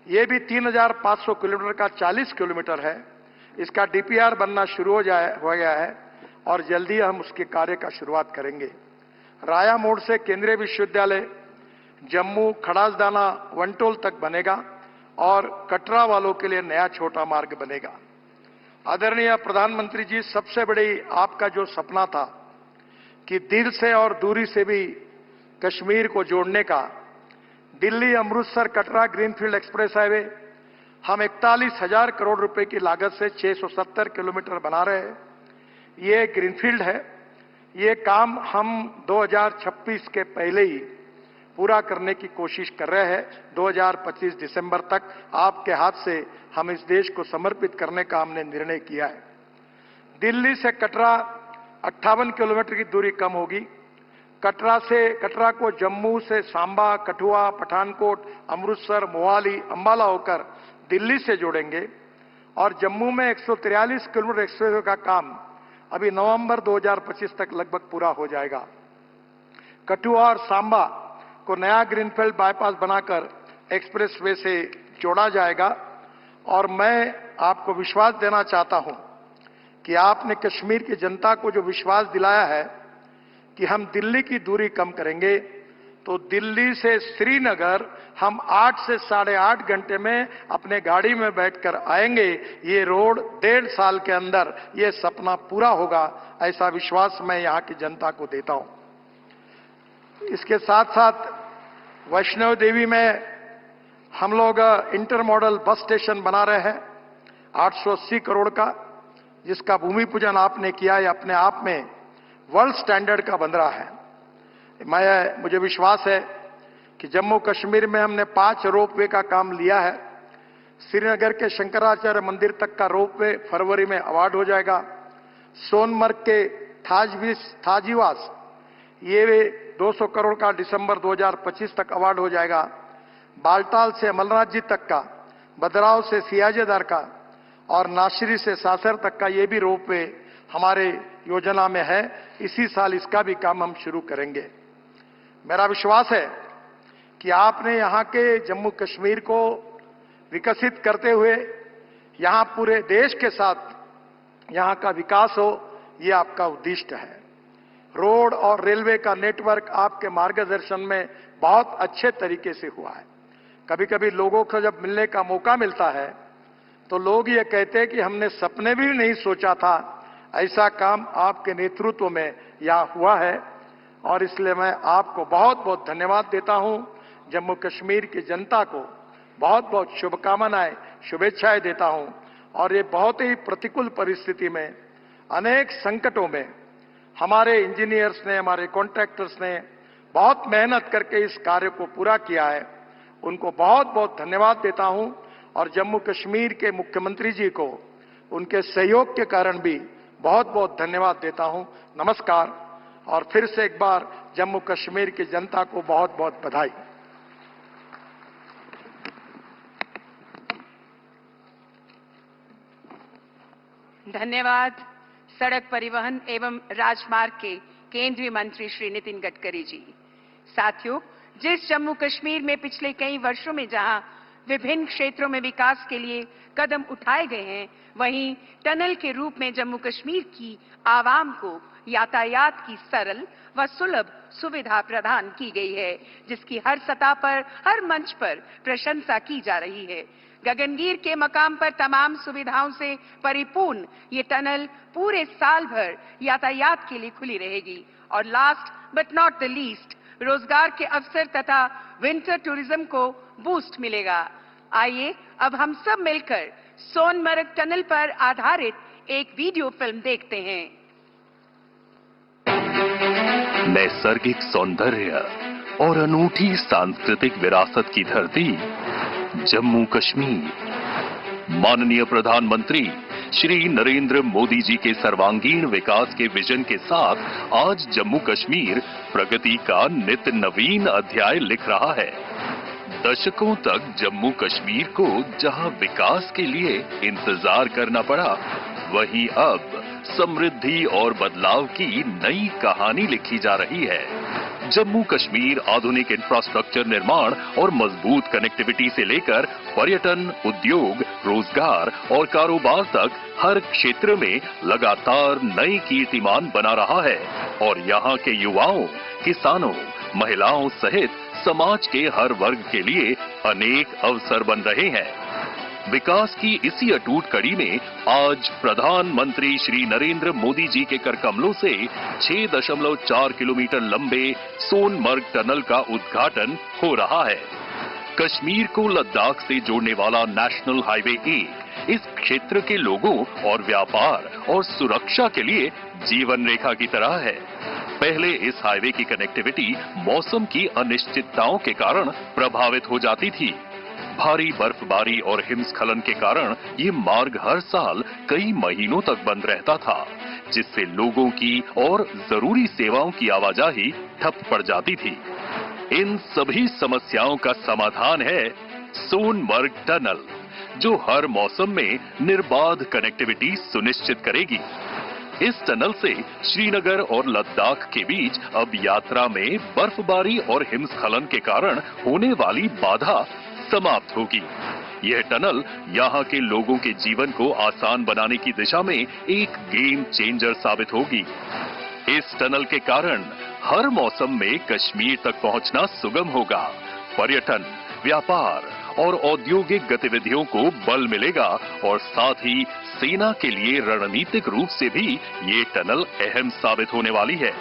ये भी 3,500 किलोमीटर का 40 किलोमीटर है। इसका डीपीआर बनना शुरू हो गया है और जल्दी हम उसके कार्य का शुरुआत करेंगे। राया मोड़ से केंद्रीय विश्वविद्यालय जम्मू खड़ासदाना वनटोल तक बनेगा और कटरा वालों के लिए नया छोटा मार्ग बनेगा। आदरणीय प्रधानमंत्री जी, सबसे बड़ी आपका जो सपना था कि दिल से और दूरी से भी कश्मीर को जोड़ने का, Delhi Amritsar Katra greenfield express highway हम 41,000 करोड़ रुपए की लागत से 670 किलोमीटर बना रहे हैं। ये ग्रीनफील्ड है। ये काम हम 2026 के पहले ही पूरा करने की कोशिश कर रहे हैं। 2025 दिसंबर तक आपके हाथ से हम इस देश को समर्पित करने का हमने निर्णय किया है। दिल्ली से कटरा 58 किलोमीटर की दूरी कम होगी। कटरा को जम्मू से सांबा, कठुआ, पठानकोट, अमृतसर, मोहाली, अंबाला होकर दिल्ली से जोड़ेंगे और जम्मू में 143 किलोमीटर एक्सप्रेसवे का काम अभी नवंबर 2025 तक लगभग पूरा हो जाएगा। कठुआ और सांबा को नया ग्रीनफील्ड बाईपास बनाकर एक्सप्रेसवे से जोड़ा जाएगा। और मैं आपको विश्वास देना चाहता हूं कि आपने कश्मीर की जनता को जो विश्वास दिलाया है कि हम दिल्ली की दूरी कम करेंगे, तो दिल्ली से श्रीनगर हम 8 से 8.5 घंटे में अपने गाड़ी में बैठकर आएंगे। ये रोड 1.5 साल के अंदर ये सपना पूरा होगा, ऐसा विश्वास मैं यहां की जनता को देता हूं। इसके साथ साथ वैष्णो देवी में हम लोग इंटर मॉडल बस स्टेशन बना रहे हैं 880 करोड़ का, जिसका भूमि पूजन आपने किया है। अपने आप में वर्ल्ड स्टैंडर्ड का बन रहा है। मुझे विश्वास है कि जम्मू कश्मीर में हमने 5 रोपवे का काम लिया है। श्रीनगर के शंकराचार्य मंदिर तक का रोपवे फरवरी में अवार्ड हो जाएगा। सोनमर्ग के थाजीवास ये 200 करोड़ का दिसंबर 2025 तक अवार्ड हो जाएगा। बालटाल से अमरनाथ जी तक का, भद्राव से सियाजेदार का और नाशरी से सासर तक का ये भी रोपवे हमारे योजना में है। इसी साल इसका भी काम हम शुरू करेंगे। मेरा विश्वास है कि आपने यहां के जम्मू कश्मीर को विकसित करते हुए यहां पूरे देश के साथ यहां का विकास हो, ये आपका उद्दिष्ट है। रोड और रेलवे का नेटवर्क आपके मार्गदर्शन में बहुत अच्छे तरीके से हुआ है। कभी कभी लोगों को जब मिलने का मौका मिलता है तो लोग ये कहते हैं कि हमने सपने भी नहीं सोचा था ऐसा काम आपके नेतृत्व में यहां हुआ है, और इसलिए मैं आपको बहुत बहुत धन्यवाद देता हूं। जम्मू कश्मीर की जनता को बहुत बहुत शुभकामनाएं, शुभेच्छाएं देता हूं। और ये बहुत ही प्रतिकूल परिस्थिति में, अनेक संकटों में हमारे इंजीनियर्स ने, हमारे कॉन्ट्रैक्टर्स ने बहुत मेहनत करके इस कार्य को पूरा किया है। उनको बहुत बहुत धन्यवाद देता हूं। और जम्मू कश्मीर के मुख्यमंत्री जी को उनके सहयोग के कारण भी बहुत बहुत धन्यवाद देता हूं। नमस्कार। और फिर से एक बार जम्मू कश्मीर की जनता को बहुत बहुत बधाई। धन्यवाद। सड़क परिवहन एवं राजमार्ग के केंद्रीय मंत्री श्री नितिन गडकरी जी। साथियों, जिस जम्मू कश्मीर में पिछले कई वर्षों में जहां विभिन्न क्षेत्रों में विकास के लिए कदम उठाए गए हैं, वहीं टनल के रूप में जम्मू कश्मीर की आवाम को यातायात की सरल व सुलभ सुविधा प्रदान की गई है, जिसकी हर सतह पर, हर मंच पर प्रशंसा की जा रही है। गगनगीर के मकाम पर तमाम सुविधाओं से परिपूर्ण ये टनल पूरे साल भर यातायात के लिए खुली रहेगी। और last but not the least, रोजगार के अवसर तथा विंटर टूरिज्म को बूस्ट मिलेगा। आइए अब हम सब मिलकर सोनमर्ग टनल पर आधारित एक वीडियो फिल्म देखते हैं। नैसर्गिक सौंदर्य और अनूठी सांस्कृतिक विरासत की धरती जम्मू कश्मीर। माननीय प्रधानमंत्री श्री नरेंद्र मोदी जी के सर्वांगीण विकास के विजन के साथ आज जम्मू कश्मीर प्रगति का नित्य नवीन अध्याय लिख रहा है। दशकों तक जम्मू कश्मीर को जहां विकास के लिए इंतजार करना पड़ा, वहीं अब समृद्धि और बदलाव की नई कहानी लिखी जा रही है। जम्मू कश्मीर आधुनिक इंफ्रास्ट्रक्चर निर्माण और मजबूत कनेक्टिविटी से लेकर पर्यटन, उद्योग, रोजगार और कारोबार तक हर क्षेत्र में लगातार नई कीर्तिमान बना रहा है। और यहाँ के युवाओं, किसानों, महिलाओं सहित समाज के हर वर्ग के लिए अनेक अवसर बन रहे हैं। विकास की इसी अटूट कड़ी में आज प्रधानमंत्री श्री नरेंद्र मोदी जी के करकमलों से 6.4 किलोमीटर लंबे सोनमर्ग टनल का उद्घाटन हो रहा है। कश्मीर को लद्दाख से जोड़ने वाला नेशनल हाईवे 1 इस क्षेत्र के लोगों और व्यापार और सुरक्षा के लिए जीवन रेखा की तरह है। पहले इस हाईवे की कनेक्टिविटी मौसम की अनिश्चितताओं के कारण प्रभावित हो जाती थी। भारी बर्फबारी और हिमस्खलन के कारण ये मार्ग हर साल कई महीनों तक बंद रहता था, जिससे लोगों की और जरूरी सेवाओं की आवाजाही ठप पड़ जाती थी। इन सभी समस्याओं का समाधान है सोनमर्ग टनल, जो हर मौसम में निर्बाध कनेक्टिविटी सुनिश्चित करेगी। इस टनल से श्रीनगर और लद्दाख के बीच अब यात्रा में बर्फबारी और हिमस्खलन के कारण होने वाली बाधा समाप्त होगी। यह टनल यहाँ के लोगों के जीवन को आसान बनाने की दिशा में एक गेम चेंजर साबित होगी। इस टनल के कारण हर मौसम में कश्मीर तक पहुंचना सुगम होगा। पर्यटन, व्यापार और औद्योगिक गतिविधियों को बल मिलेगा और साथ ही सेना के लिए रणनीतिक रूप से भी ये टनल अहम साबित होने वाली है।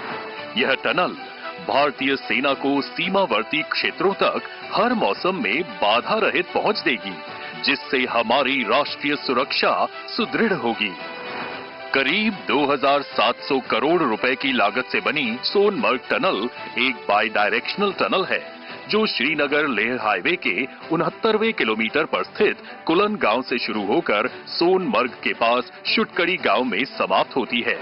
यह टनल भारतीय सेना को सीमावर्ती क्षेत्रों तक हर मौसम में बाधा रहित पहुंच देगी, जिससे हमारी राष्ट्रीय सुरक्षा सुदृढ़ होगी। करीब 2700 करोड़ रुपए की लागत से बनी सोनमर्ग टनल एक बाई डायरेक्शनल टनल है, जो श्रीनगर लेह हाईवे के 69वें किलोमीटर पर स्थित कुलन गांव से शुरू होकर सोनमर्ग के पास शुटकड़ी गांव में समाप्त होती है।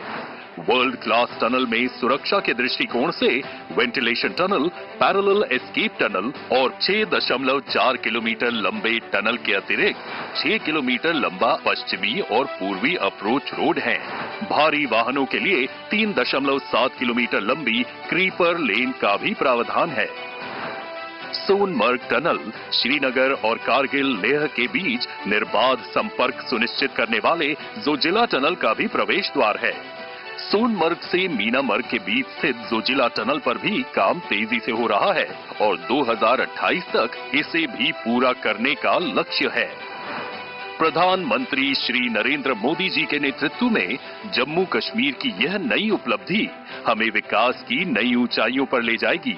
वर्ल्ड क्लास टनल में सुरक्षा के दृष्टिकोण से ventilation tunnel, parallel escape tunnel और 6.4 किलोमीटर लंबे टनल के अतिरिक्त 6 किलोमीटर लंबा पश्चिमी और पूर्वी अप्रोच रोड है। भारी वाहनों के लिए 3.7 किलोमीटर लंबी क्रीपर लेन का भी प्रावधान है। सोनमर्ग टनल श्रीनगर और कारगिल लेह के बीच निर्बाध संपर्क सुनिश्चित करने वाले जोजिला टनल का भी प्रवेश द्वार है। सोनमर्ग से मीनामर्ग के बीच स्थित जोजिला टनल पर भी काम तेजी से हो रहा है और 2028 तक इसे भी पूरा करने का लक्ष्य है। प्रधानमंत्री श्री नरेंद्र मोदी जी के नेतृत्व में जम्मू कश्मीर की यह नई उपलब्धि हमें विकास की नई ऊंचाइयों पर ले जाएगी।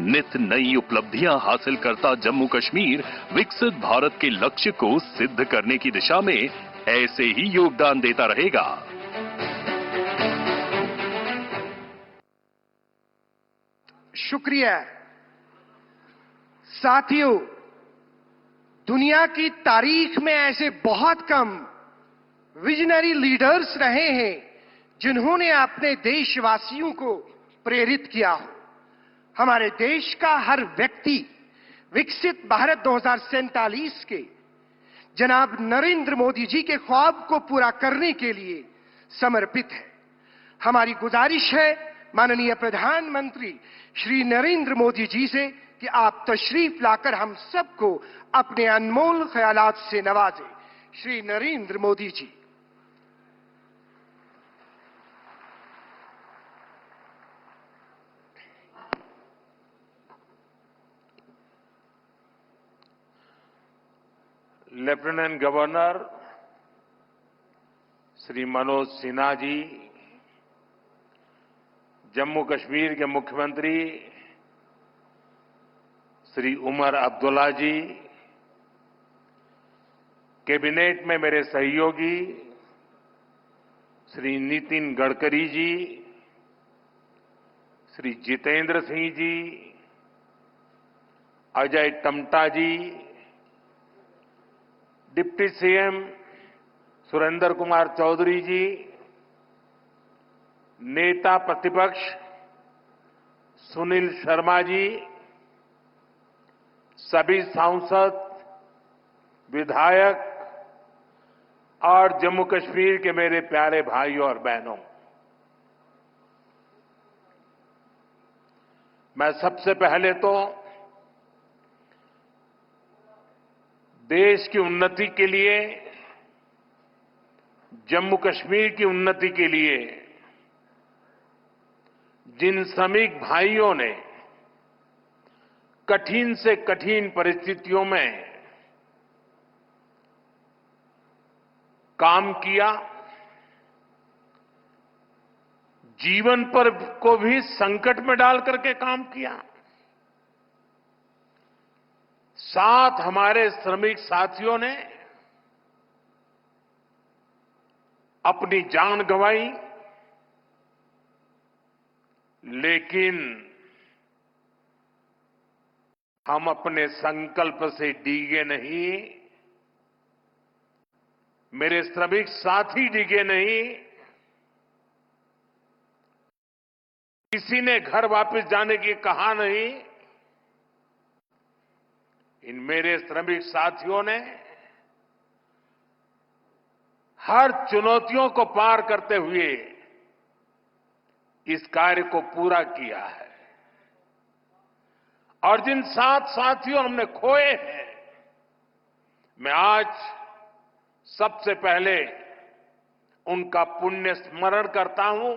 नित नई उपलब्धियां हासिल करता जम्मू कश्मीर विकसित भारत के लक्ष्य को सिद्ध करने की दिशा में ऐसे ही योगदान देता रहेगा। शुक्रिया। साथियों, दुनिया की तारीख में ऐसे बहुत कम विजनरी लीडर्स रहे हैं जिन्होंने अपने देशवासियों को प्रेरित किया हो। हमारे देश का हर व्यक्ति विकसित भारत 2047 के जनाब नरेंद्र मोदी जी के ख्वाब को पूरा करने के लिए समर्पित है। हमारी गुजारिश है माननीय प्रधानमंत्री श्री नरेंद्र मोदी जी से कि आप तशरीफ लाकर हम सबको अपने अनमोल ख्यालात से नवाजें। श्री नरेंद्र मोदी जी। लेफ्टिनेंट गवर्नर श्री मनोज सिन्हा जी, जम्मू कश्मीर के मुख्यमंत्री श्री उमर अब्दुल्ला जी, कैबिनेट में मेरे सहयोगी श्री नितिन गडकरी जी, श्री जितेंद्र सिंह जी, अजय टम्टा जी, डिप्टी सीएम सुरेंद्र कुमार चौधरी जी, नेता प्रतिपक्ष सुनील शर्मा जी, सभी सांसद, विधायक और जम्मू कश्मीर के मेरे प्यारे भाइयों और बहनों, मैं सबसे पहले तो देश की उन्नति के लिए, जम्मू कश्मीर की उन्नति के लिए जिन श्रमिक भाइयों ने कठिन से कठिन परिस्थितियों में काम किया, जीवन पर को भी संकट में डाल करके काम किया, साथ हमारे श्रमिक साथियों ने अपनी जान गंवाई, लेकिन हम अपने संकल्प से डिगे नहीं, मेरे श्रमिक साथी डिगे नहीं। किसी ने घर वापस जाने की कहा नहीं। इन मेरे श्रमिक साथियों ने हर चुनौतियों को पार करते हुए इस कार्य को पूरा किया है। और जिन 7 साथियों हमने खोए हैं, मैं आज सबसे पहले उनका पुण्य स्मरण करता हूं।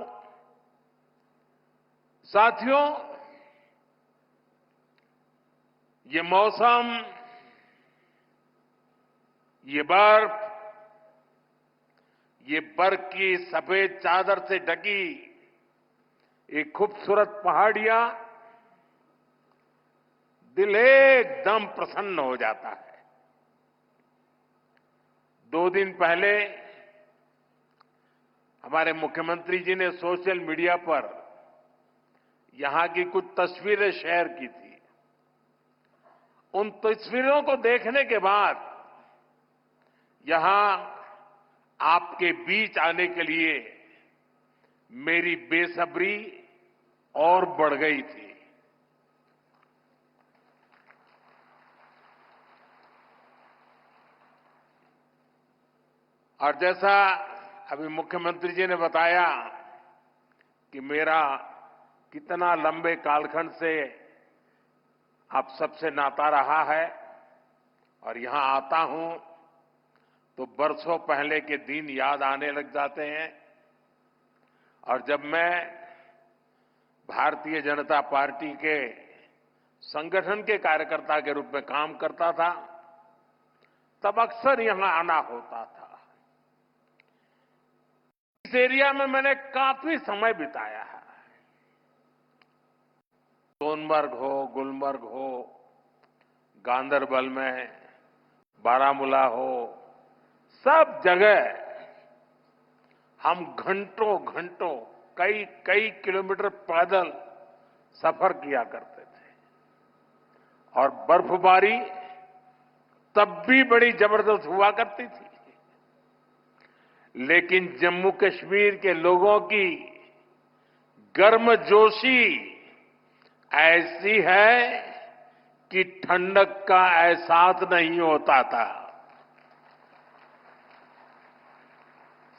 साथियों, ये मौसम, ये बर्फ, ये बर्फ की सफेद चादर से ढकी एक खूबसूरत पहाड़ियां, दिल एकदम प्रसन्न हो जाता है। 2 दिन पहले हमारे मुख्यमंत्री जी ने सोशल मीडिया पर यहां की कुछ तस्वीरें शेयर की थी। उन तस्वीरों को देखने के बाद यहां आपके बीच आने के लिए मेरी बेसब्री और बढ़ गई थी। और जैसा अभी मुख्यमंत्री जी ने बताया कि मेरा कितना लंबे कालखंड से आप सबसे नाता रहा है और यहां आता हूं तो बरसों पहले के दिन याद आने लग जाते हैं। और जब मैं भारतीय जनता पार्टी के संगठन के कार्यकर्ता के रूप में काम करता था, तब अक्सर यहां आना होता था। इस एरिया में मैंने काफी समय बिताया है। सोनमर्ग हो, गुलमर्ग हो, गांदरबल में, बारामूला हो, सब जगह हम घंटों घंटों कई कई किलोमीटर पैदल सफर किया करते थे। और बर्फबारी तब भी बड़ी जबरदस्त हुआ करती थी। लेकिन जम्मू कश्मीर के लोगों की गर्मजोशी ऐसी है कि ठंडक का एहसास नहीं होता था।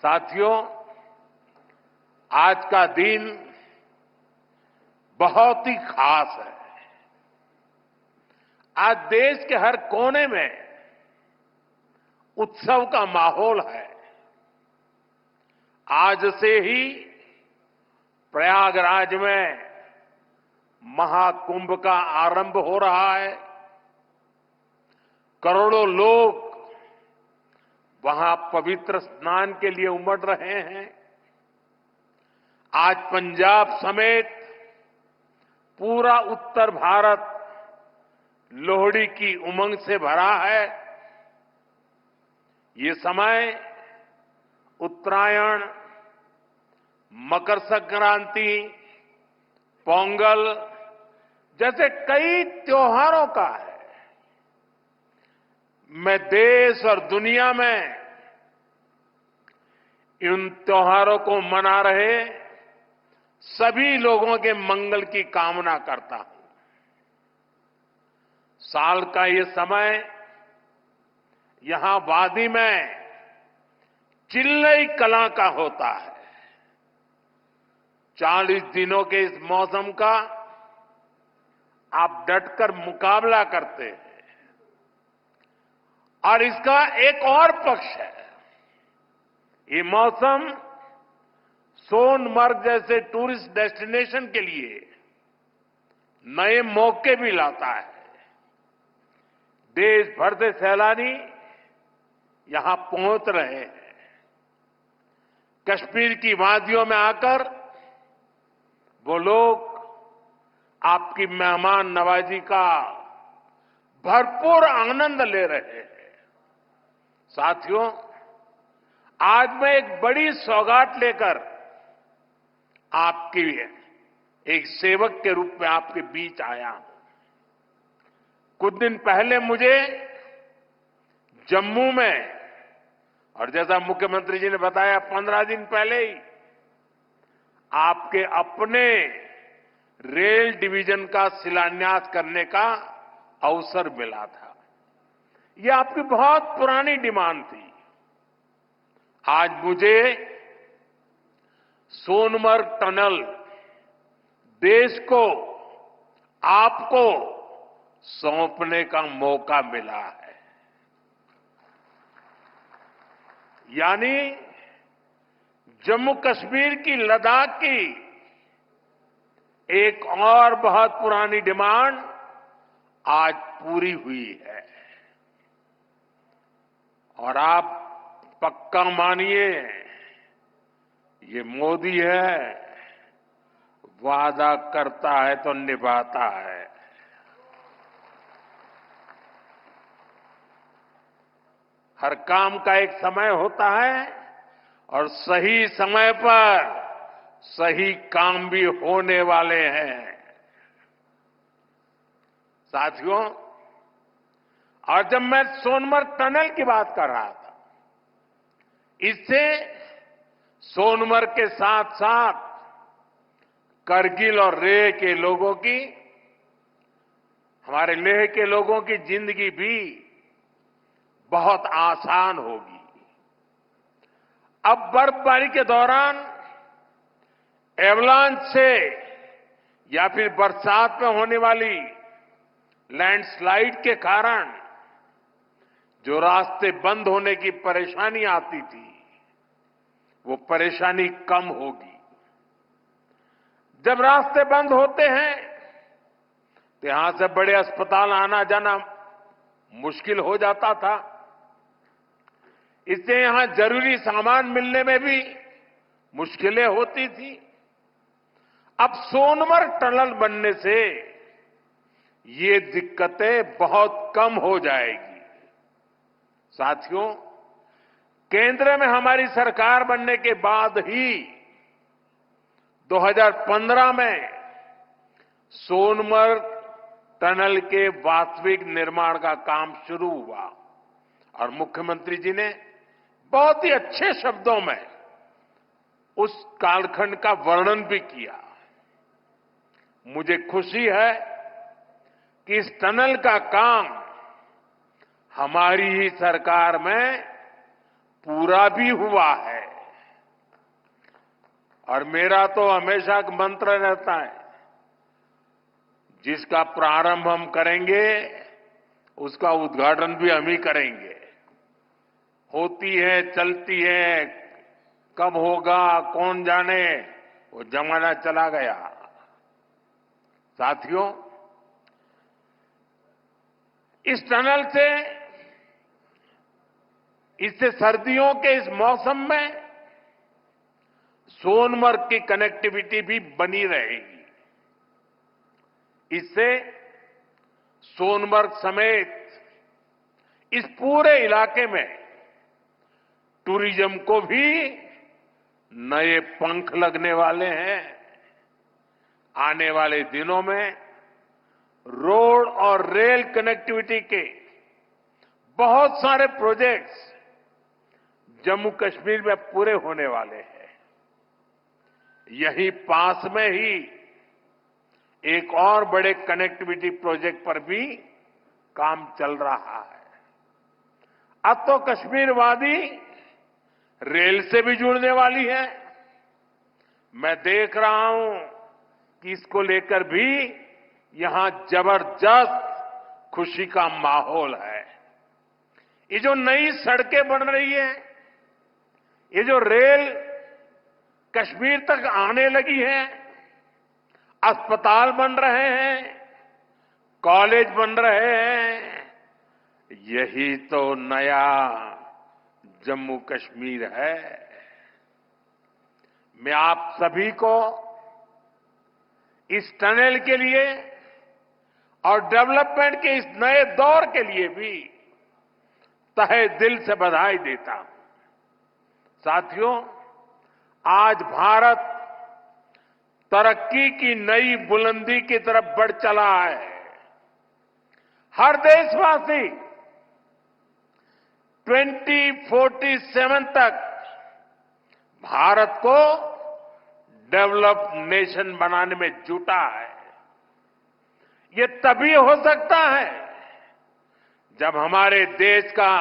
साथियों, आज का दिन बहुत ही खास है। आज देश के हर कोने में उत्सव का माहौल है। आज से ही प्रयागराज में महाकुंभ का आरंभ हो रहा है। करोड़ों लोग वहां पवित्र स्नान के लिए उमड़ रहे हैं। आज पंजाब समेत पूरा उत्तर भारत लोहड़ी की उमंग से भरा है। ये समय उत्तरायण, मकर संक्रांति, पोंगल जैसे कई त्योहारों का है। मैं देश और दुनिया में इन त्योहारों को मना रहे सभी लोगों के मंगल की कामना करता हूं। साल का ये समय यहां वादी में चिल्लई कला का होता है। 40 दिनों के इस मौसम का आप डटकर मुकाबला करते हैं। और इसका एक और पक्ष है, ये मौसम सोनमर्ग जैसे टूरिस्ट डेस्टिनेशन के लिए नए मौके भी लाता है। देश भर से सैलानी यहां पहुंच रहे हैं। कश्मीर की वादियों में आकर वो लोग आपकी मेहमान नवाजी का भरपूर आनंद ले रहे हैं। साथियों, आज मैं एक बड़ी सौगात लेकर आपकी एक सेवक के रूप में आपके बीच आया हूं। कुछ दिन पहले मुझे जम्मू में, और जैसा मुख्यमंत्री जी ने बताया 15 दिन पहले ही आपके अपने रेल डिवीजन का शिलान्यास करने का अवसर मिला था। यह आपकी बहुत पुरानी डिमांड थी। आज मुझे सोनमर्ग टनल देश को, आपको सौंपने का मौका मिला है। यानी जम्मू कश्मीर की, लद्दाख की एक और बहुत पुरानी डिमांड आज पूरी हुई है। और आप पक्का मानिए, ये मोदी है, वादा करता है तो निभाता है। हर काम का एक समय होता है और सही समय पर सही काम भी होने वाले हैं। साथियों, और जब मैं सोनमर्ग टनल की बात कर रहा था, इससे सोनमर्ग के साथ साथ करगिल और लेह के लोगों की, हमारे लेह के लोगों की जिंदगी भी बहुत आसान होगी। अब बर्फबारी के दौरान एवलांच से या फिर बरसात में होने वाली लैंडस्लाइड के कारण जो रास्ते बंद होने की परेशानी आती थी, वो परेशानी कम होगी। जब रास्ते बंद होते हैं तो यहां से बड़े अस्पताल आना जाना मुश्किल हो जाता था। इससे यहां जरूरी सामान मिलने में भी मुश्किलें होती थी। अब सोनमर्ग टनल बनने से ये दिक्कतें बहुत कम हो जाएगी। साथियों, केंद्र में हमारी सरकार बनने के बाद ही 2015 में सोनमर्ग टनल के वास्तविक निर्माण का काम शुरू हुआ और मुख्यमंत्री जी ने बहुत ही अच्छे शब्दों में उस कालखंड का वर्णन भी किया। मुझे खुशी है कि इस टनल का काम हमारी ही सरकार में पूरा भी हुआ है। और मेरा तो हमेशा मंत्र रहता है, जिसका प्रारंभ हम करेंगे उसका उद्घाटन भी हम ही करेंगे। होती है, चलती है, कब होगा कौन जाने, वो जमाना चला गया। साथियों, इस टनल से इससे सर्दियों के इस मौसम में सोनमर्ग की कनेक्टिविटी भी बनी रहेगी। इससे सोनमर्ग समेत इस पूरे इलाके में टूरिज्म को भी नए पंख लगने वाले हैं। आने वाले दिनों में रोड और रेल कनेक्टिविटी के बहुत सारे प्रोजेक्ट्स जम्मू कश्मीर में पूरे होने वाले हैं। यहीं पास में ही एक और बड़े कनेक्टिविटी प्रोजेक्ट पर भी काम चल रहा है। अब तो कश्मीर वादी रेल से भी जुड़ने वाली है। मैं देख रहा हूं कि इसको लेकर भी यहां जबरदस्त खुशी का माहौल है। ये जो नई सड़कें बन रही है, ये जो रेल कश्मीर तक आने लगी है, अस्पताल बन रहे हैं, कॉलेज बन रहे हैं, यही तो नया जम्मू कश्मीर है। मैं आप सभी को इस टनल के लिए और डेवलपमेंट के इस नए दौर के लिए भी तहे दिल से बधाई देता हूं। साथियों, आज भारत तरक्की की नई बुलंदी की तरफ बढ़ चला है। हर देशवासी 2047 तक भारत को डेवलप्ड नेशन बनाने में जुटा है। ये तभी हो सकता है जब हमारे देश का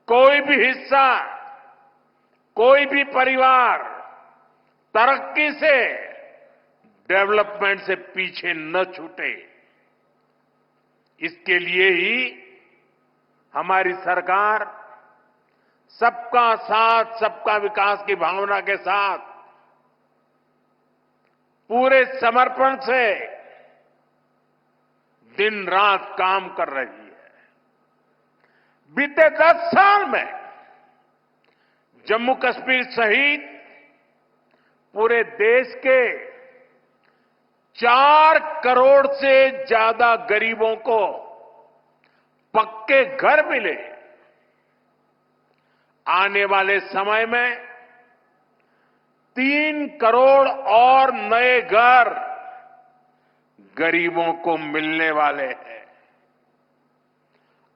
कोई भी हिस्सा, कोई भी परिवार तरक्की से, डेवलपमेंट से पीछे न छूटे। इसके लिए ही हमारी सरकार सबका साथ सबका विकास की भावना के साथ पूरे समर्पण से दिन रात काम कर रही है। बीते 10 साल में जम्मू कश्मीर सहित पूरे देश के 4 करोड़ से ज्यादा गरीबों को पक्के घर मिले। आने वाले समय में 3 करोड़ और नए घर गरीबों को मिलने वाले हैं।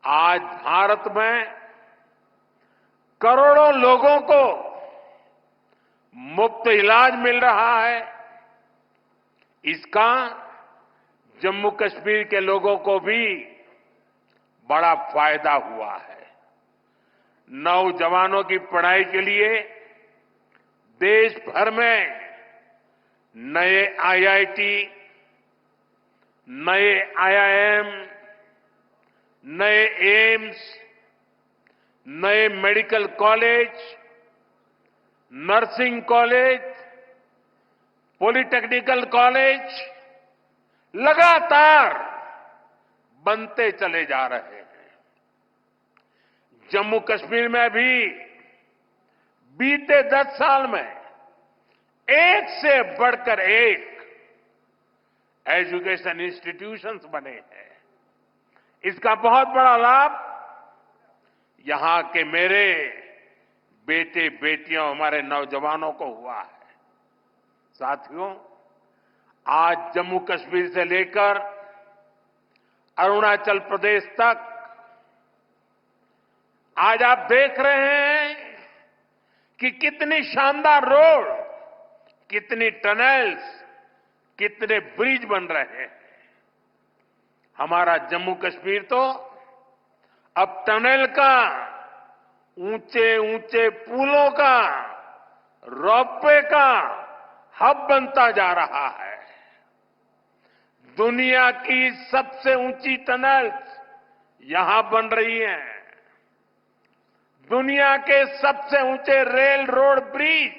आज भारत में करोड़ों लोगों को मुफ्त इलाज मिल रहा है। इसका जम्मू कश्मीर के लोगों को भी बड़ा फायदा हुआ है। नौजवानों की पढ़ाई के लिए देश भर में नए आईआईटी, नए आईआईएम, नए एम्स, नए medical college, nursing college, polytechnical college लगातार बनते चले जा रहे हैं। जम्मू कश्मीर में भी बीते 10 साल में एक से बढ़कर एक एजुकेशन इंस्टीट्यूशंस बने हैं। इसका बहुत बड़ा लाभ यहां के मेरे बेटे बेटियों, हमारे नौजवानों को हुआ है। साथियों, आज जम्मू कश्मीर से लेकर अरुणाचल प्रदेश तक आज आप देख रहे हैं कि कितनी शानदार रोड, कितनी टनल्स, कितने ब्रिज बन रहे हैं। हमारा जम्मू कश्मीर तो अब टनल का, ऊंचे ऊंचे पुलों का, रोपवे का हब बनता जा रहा है। दुनिया की सबसे ऊंची टनल्स यहां बन रही हैं। दुनिया के सबसे ऊंचे rail road bridge,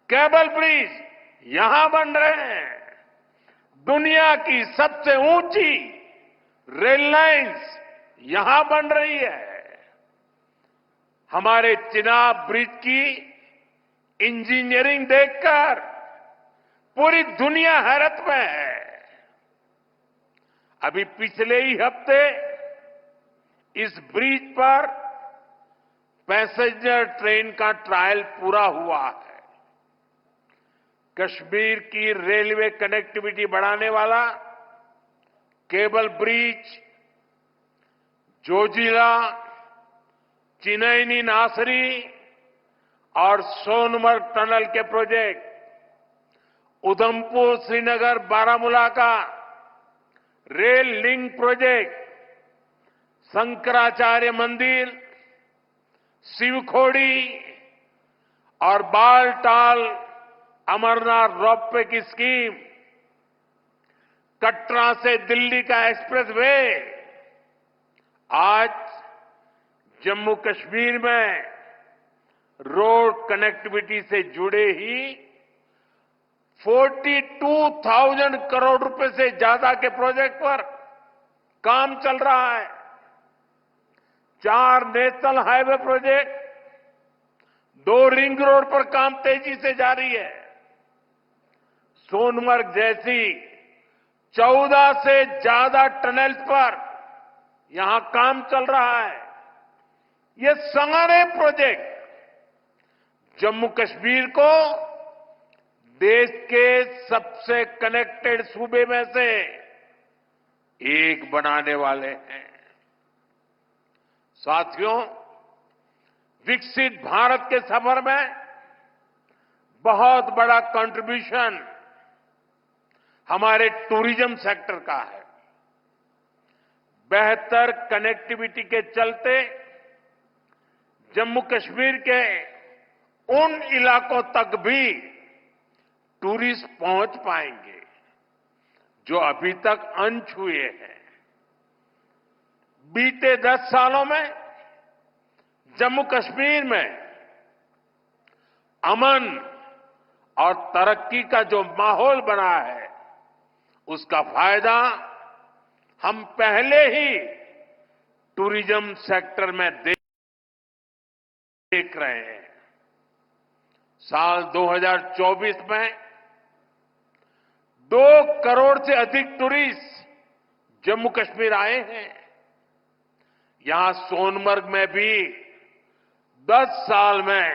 cable bridge यहां बन रहे हैं। दुनिया की सबसे ऊंची रेल लाइंस यहां बन रही है। हमारे चिनाब ब्रिज की इंजीनियरिंग देखकर पूरी दुनिया हैरत में है। अभी पिछले ही हफ्ते इस ब्रिज पर पैसेंजर ट्रेन का ट्रायल पूरा हुआ है। कश्मीर की रेलवे कनेक्टिविटी बढ़ाने वाला केबल ब्रिज, जोजिला, चिनैनी नासरी और सोनमर्ग टनल के प्रोजेक्ट, उधमपुर श्रीनगर बारामूला का रेल लिंक प्रोजेक्ट, शंकराचार्य मंदिर, शिवखोड़ी और बालटाल अमरनाथ रोपवे की स्कीम, कटरा से दिल्ली का एक्सप्रेसवे, आज जम्मू कश्मीर में रोड कनेक्टिविटी से जुड़े ही 42,000 करोड़ रुपए से ज्यादा के प्रोजेक्ट पर काम चल रहा है। 4 national highway project, 2 ring road पर काम तेजी से जारी है। सोनमर्ग जैसी 14 से ज्यादा टनल्स पर यहां काम चल रहा है। ये सारे प्रोजेक्ट जम्मू कश्मीर को देश के सबसे कनेक्टेड सूबे में से एक बनाने वाले हैं। साथियों, विकसित भारत के सफर में बहुत बड़ा कंट्रीब्यूशन हमारे टूरिज्म सेक्टर का है। बेहतर कनेक्टिविटी के चलते जम्मू कश्मीर के उन इलाकों तक भी टूरिस्ट पहुंच पाएंगे जो अभी तक अनछुए हैं। बीते 10 सालों में जम्मू कश्मीर में अमन और तरक्की का जो माहौल बना है, उसका फायदा हम पहले ही टूरिज्म सेक्टर में देख रहे हैं। साल 2024 में 2 करोड़ से अधिक टूरिस्ट जम्मू कश्मीर आए हैं। यहां सोनमर्ग में भी 10 साल में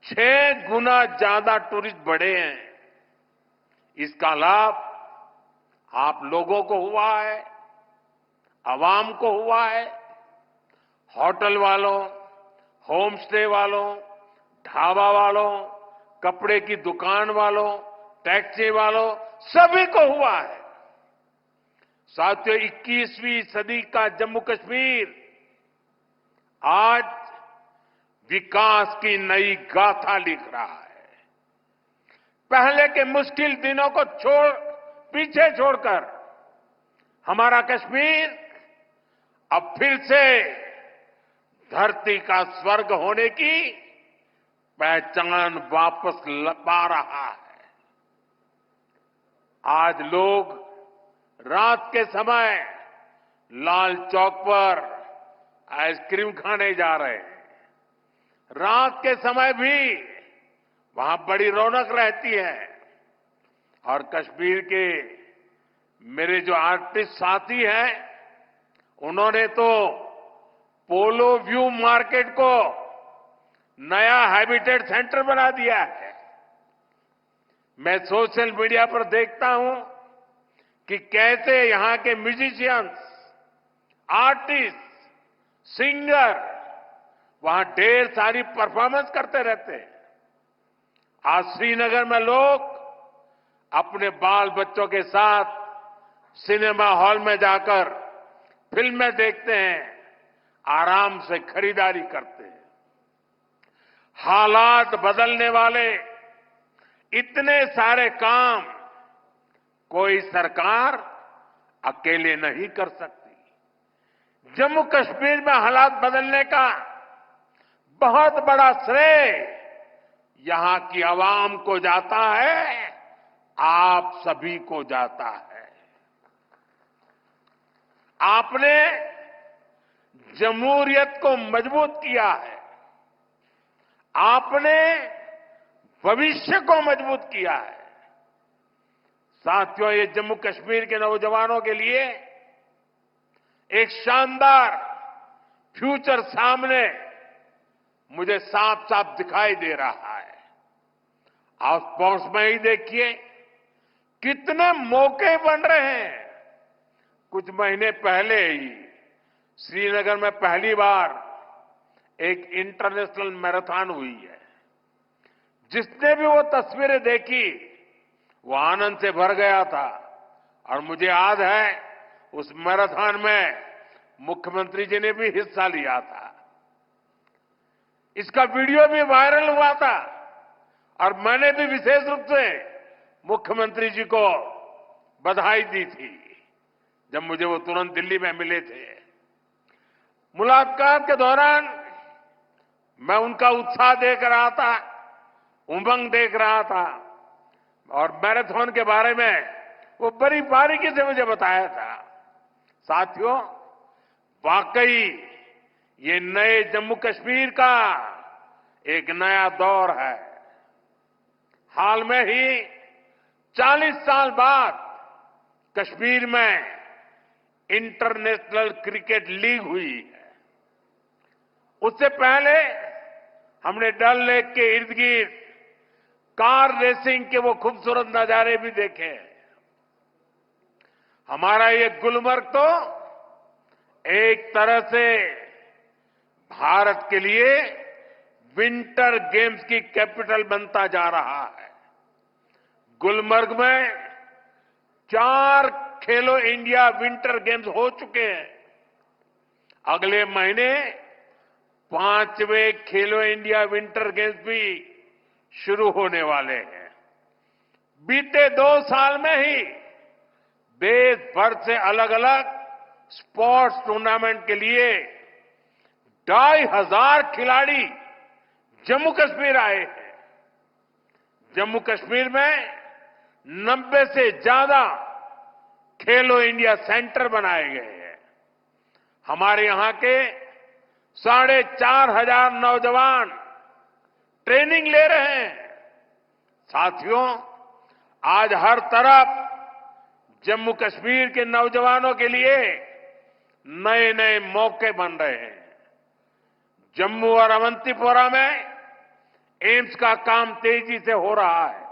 6 गुना ज्यादा टूरिस्ट बढ़े हैं। इसका लाभ आप लोगों को हुआ है, आवाम को हुआ है। होटल वालों, होम स्टे वालों, ढाबा वालों, कपड़े की दुकान वालों, टैक्सी वालों, सभी को हुआ है। साथियों, 21वीं सदी का जम्मू कश्मीर आज विकास की नई गाथा लिख रहा है। पहले के मुश्किल दिनों को पीछे छोड़कर हमारा कश्मीर अब फिर से धरती का स्वर्ग होने की पहचान वापस पा रहा है। आज लोग रात के समय लाल चौक पर आइसक्रीम खाने जा रहे हैं। रात के समय भी वहां बड़ी रौनक रहती है। और कश्मीर के मेरे जो आर्टिस्ट साथी हैं, उन्होंने तो पोलो व्यू मार्केट को नया हैबिटेट सेंटर बना दिया है। मैं सोशल मीडिया पर देखता हूं कि कैसे यहां के म्यूजिशियंस, आर्टिस्ट, सिंगर वहां ढेर सारी परफॉर्मेंस करते रहते हैं। आज श्रीनगर में लोग अपने बाल बच्चों के साथ सिनेमा हॉल में जाकर फिल्में देखते हैं, आराम से खरीदारी करते हैं। हालात बदलने वाले इतने सारे काम कोई सरकार अकेले नहीं कर सकती। जम्मू कश्मीर में हालात बदलने का बहुत बड़ा श्रेय यहां की आवाम को जाता है, आप सभी को जाता है। आपने जमहूरियत को मजबूत किया है। आपने भविष्य को मजबूत किया है। साथियों, ये जम्मू कश्मीर के नौजवानों के लिए एक शानदार फ्यूचर सामने मुझे साफ साफ दिखाई दे रहा है। आप पड़ोस में ही देखिए कितने मौके बन रहे हैं। कुछ महीने पहले ही श्रीनगर में पहली बार एक इंटरनेशनल मैराथन हुई है। जिसने भी वो तस्वीरें देखी वो आनंद से भर गया था। और मुझे याद है उस मैराथन में मुख्यमंत्री जी ने भी हिस्सा लिया था। इसका वीडियो भी वायरल हुआ था और मैंने भी विशेष रूप से मुख्यमंत्री जी को बधाई दी थी जब मुझे वो तुरंत दिल्ली में मिले थे। मुलाकात के दौरान मैं उनका उत्साह देख रहा था, उमंग देख रहा था और मैराथन के बारे में वो बड़ी बारीकी से मुझे बताया था। साथियों, वाकई ये नए जम्मू कश्मीर का एक नया दौर है। हाल में ही 40 साल बाद कश्मीर में इंटरनेशनल क्रिकेट लीग हुई है। उससे पहले हमने डल लेक के इर्द गिर्द कार रेसिंग के वो खूबसूरत नजारे भी देखे। हमारा ये गुलमर्ग तो एक तरह से भारत के लिए विंटर गेम्स की कैपिटल बनता जा रहा है। गुलमर्ग में 4 खेलो इंडिया विंटर गेम्स हो चुके हैं। अगले महीने 5वें खेलो इंडिया विंटर गेम्स भी शुरू होने वाले हैं। बीते 2 साल में ही देश भर से अलग अलग स्पोर्ट्स टूर्नामेंट के लिए 2,500 खिलाड़ी जम्मू कश्मीर आए हैं। जम्मू कश्मीर में 90 से ज्यादा खेलो इंडिया सेंटर बनाए गए हैं। हमारे यहां के 4,500 नौजवान ट्रेनिंग ले रहे हैं। साथियों, आज हर तरफ जम्मू कश्मीर के नौजवानों के लिए नए नए मौके बन रहे हैं। जम्मू और अवंतीपोरा में एम्स का काम तेजी से हो रहा है,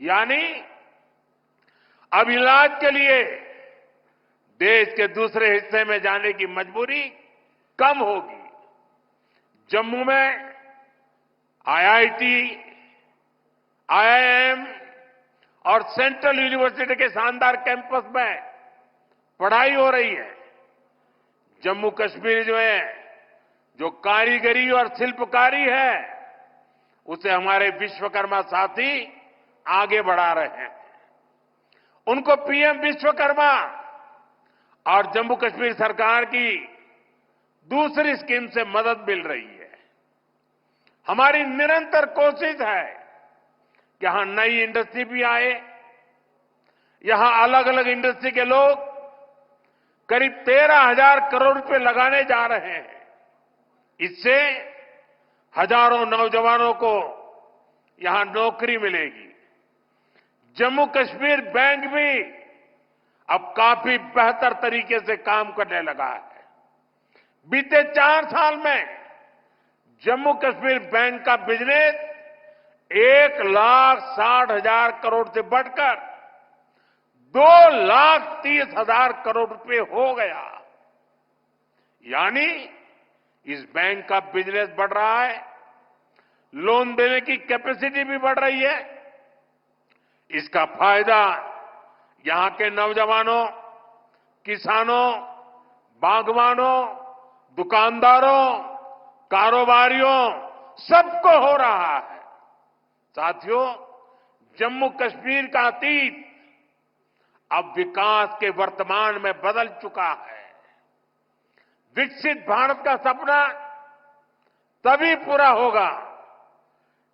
यानी अब इलाज के लिए देश के दूसरे हिस्से में जाने की मजबूरी कम होगी। जम्मू में आईआईटी, आईआईएम और सेंट्रल यूनिवर्सिटी के शानदार कैंपस में पढ़ाई हो रही है। जम्मू कश्मीर में जो कारीगरी और शिल्पकारी है उसे हमारे विश्वकर्मा साथी आगे बढ़ा रहे हैं। उनको पीएम विश्वकर्मा और जम्मू कश्मीर सरकार की दूसरी स्कीम से मदद मिल रही है। हमारी निरंतर कोशिश है कि यहां नई इंडस्ट्री भी आए। यहां अलग अलग इंडस्ट्री के लोग करीब 13,000 करोड़ रुपए लगाने जा रहे हैं। इससे हजारों नौजवानों को यहां नौकरी मिलेगी। जम्मू कश्मीर बैंक भी अब काफी बेहतर तरीके से काम करने लगा है। बीते 4 साल में जम्मू कश्मीर बैंक का बिजनेस 1,60,000 करोड़ से बढ़कर 2,30,000 करोड़ रुपए हो गया। यानी इस बैंक का बिजनेस बढ़ रहा है, लोन देने की कैपेसिटी भी बढ़ रही है। इसका फायदा यहां के नौजवानों, किसानों, बागवानों, दुकानदारों, कारोबारियों सबको हो रहा है। साथियों, जम्मू कश्मीर का अतीत अब विकास के वर्तमान में बदल चुका है। विकसित भारत का सपना तभी पूरा होगा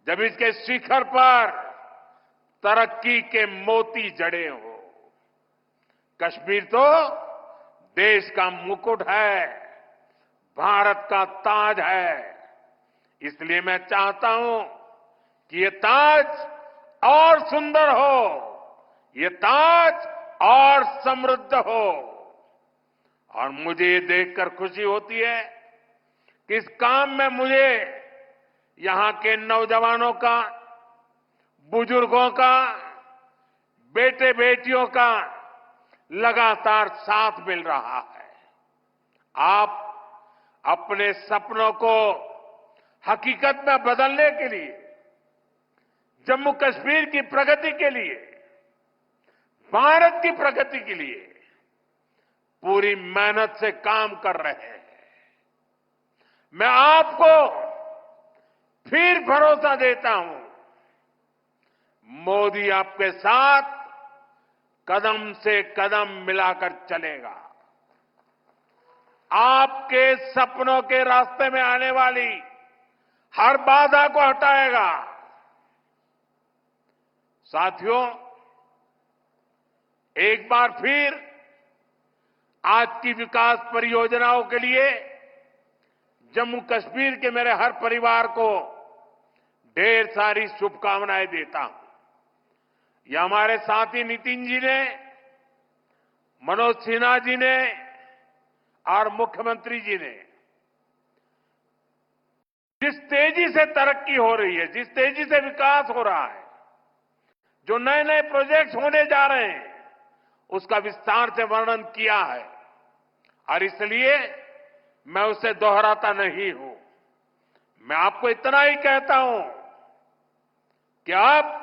जब इसके शिखर पर तरक्की के मोती जड़े हो। कश्मीर तो देश का मुकुट है, भारत का ताज है। इसलिए मैं चाहता हूं कि ये ताज और सुंदर हो, ये ताज और समृद्ध हो। और मुझे ये देखकर खुशी होती है कि इस काम में मुझे यहां के नौजवानों का, बुजुर्गों का, बेटे बेटियों का लगातार साथ मिल रहा है। आप अपने सपनों को हकीकत में बदलने के लिए, जम्मू कश्मीर की प्रगति के लिए, भारत की प्रगति के लिए पूरी मेहनत से काम कर रहे हैं। मैं आपको फिर भरोसा देता हूं, मोदी आपके साथ कदम से कदम मिलाकर चलेगा। आपके सपनों के रास्ते में आने वाली हर बाधा को हटाएगा। साथियों, एक बार फिर आज की विकास परियोजनाओं के लिए जम्मू कश्मीर के मेरे हर परिवार को ढेर सारी शुभकामनाएं देता हूं। यह हमारे साथी नितिन जी ने, मनोज सिन्हा जी ने और मुख्यमंत्री जी ने जिस तेजी से तरक्की हो रही है, जिस तेजी से विकास हो रहा है, जो नए नए प्रोजेक्ट्स होने जा रहे हैं, उसका विस्तार से वर्णन किया है। और इसलिए मैं उसे दोहराता नहीं हूं। मैं आपको इतना ही कहता हूं कि अब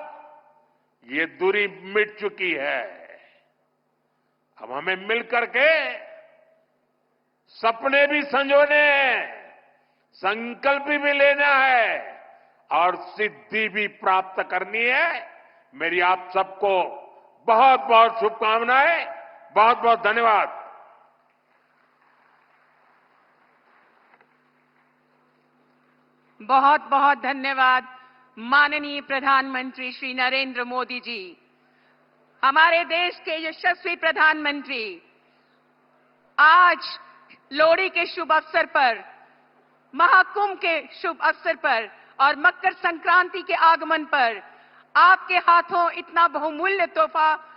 ये दूरी मिट चुकी है। अब हमें मिलकर के सपने भी संजोने हैं, संकल्प भी लेना है और सिद्धि भी प्राप्त करनी है। मेरी आप सबको बहुत बहुत शुभकामनाएं, बहुत बहुत धन्यवाद। बहुत बहुत धन्यवाद माननीय प्रधानमंत्री श्री नरेंद्र मोदी जी। हमारे देश के यशस्वी प्रधानमंत्री आज लोहड़ी के शुभ अवसर पर, महाकुंभ के शुभ अवसर पर और मकर संक्रांति के आगमन पर आपके हाथों इतना बहुमूल्य तोहफा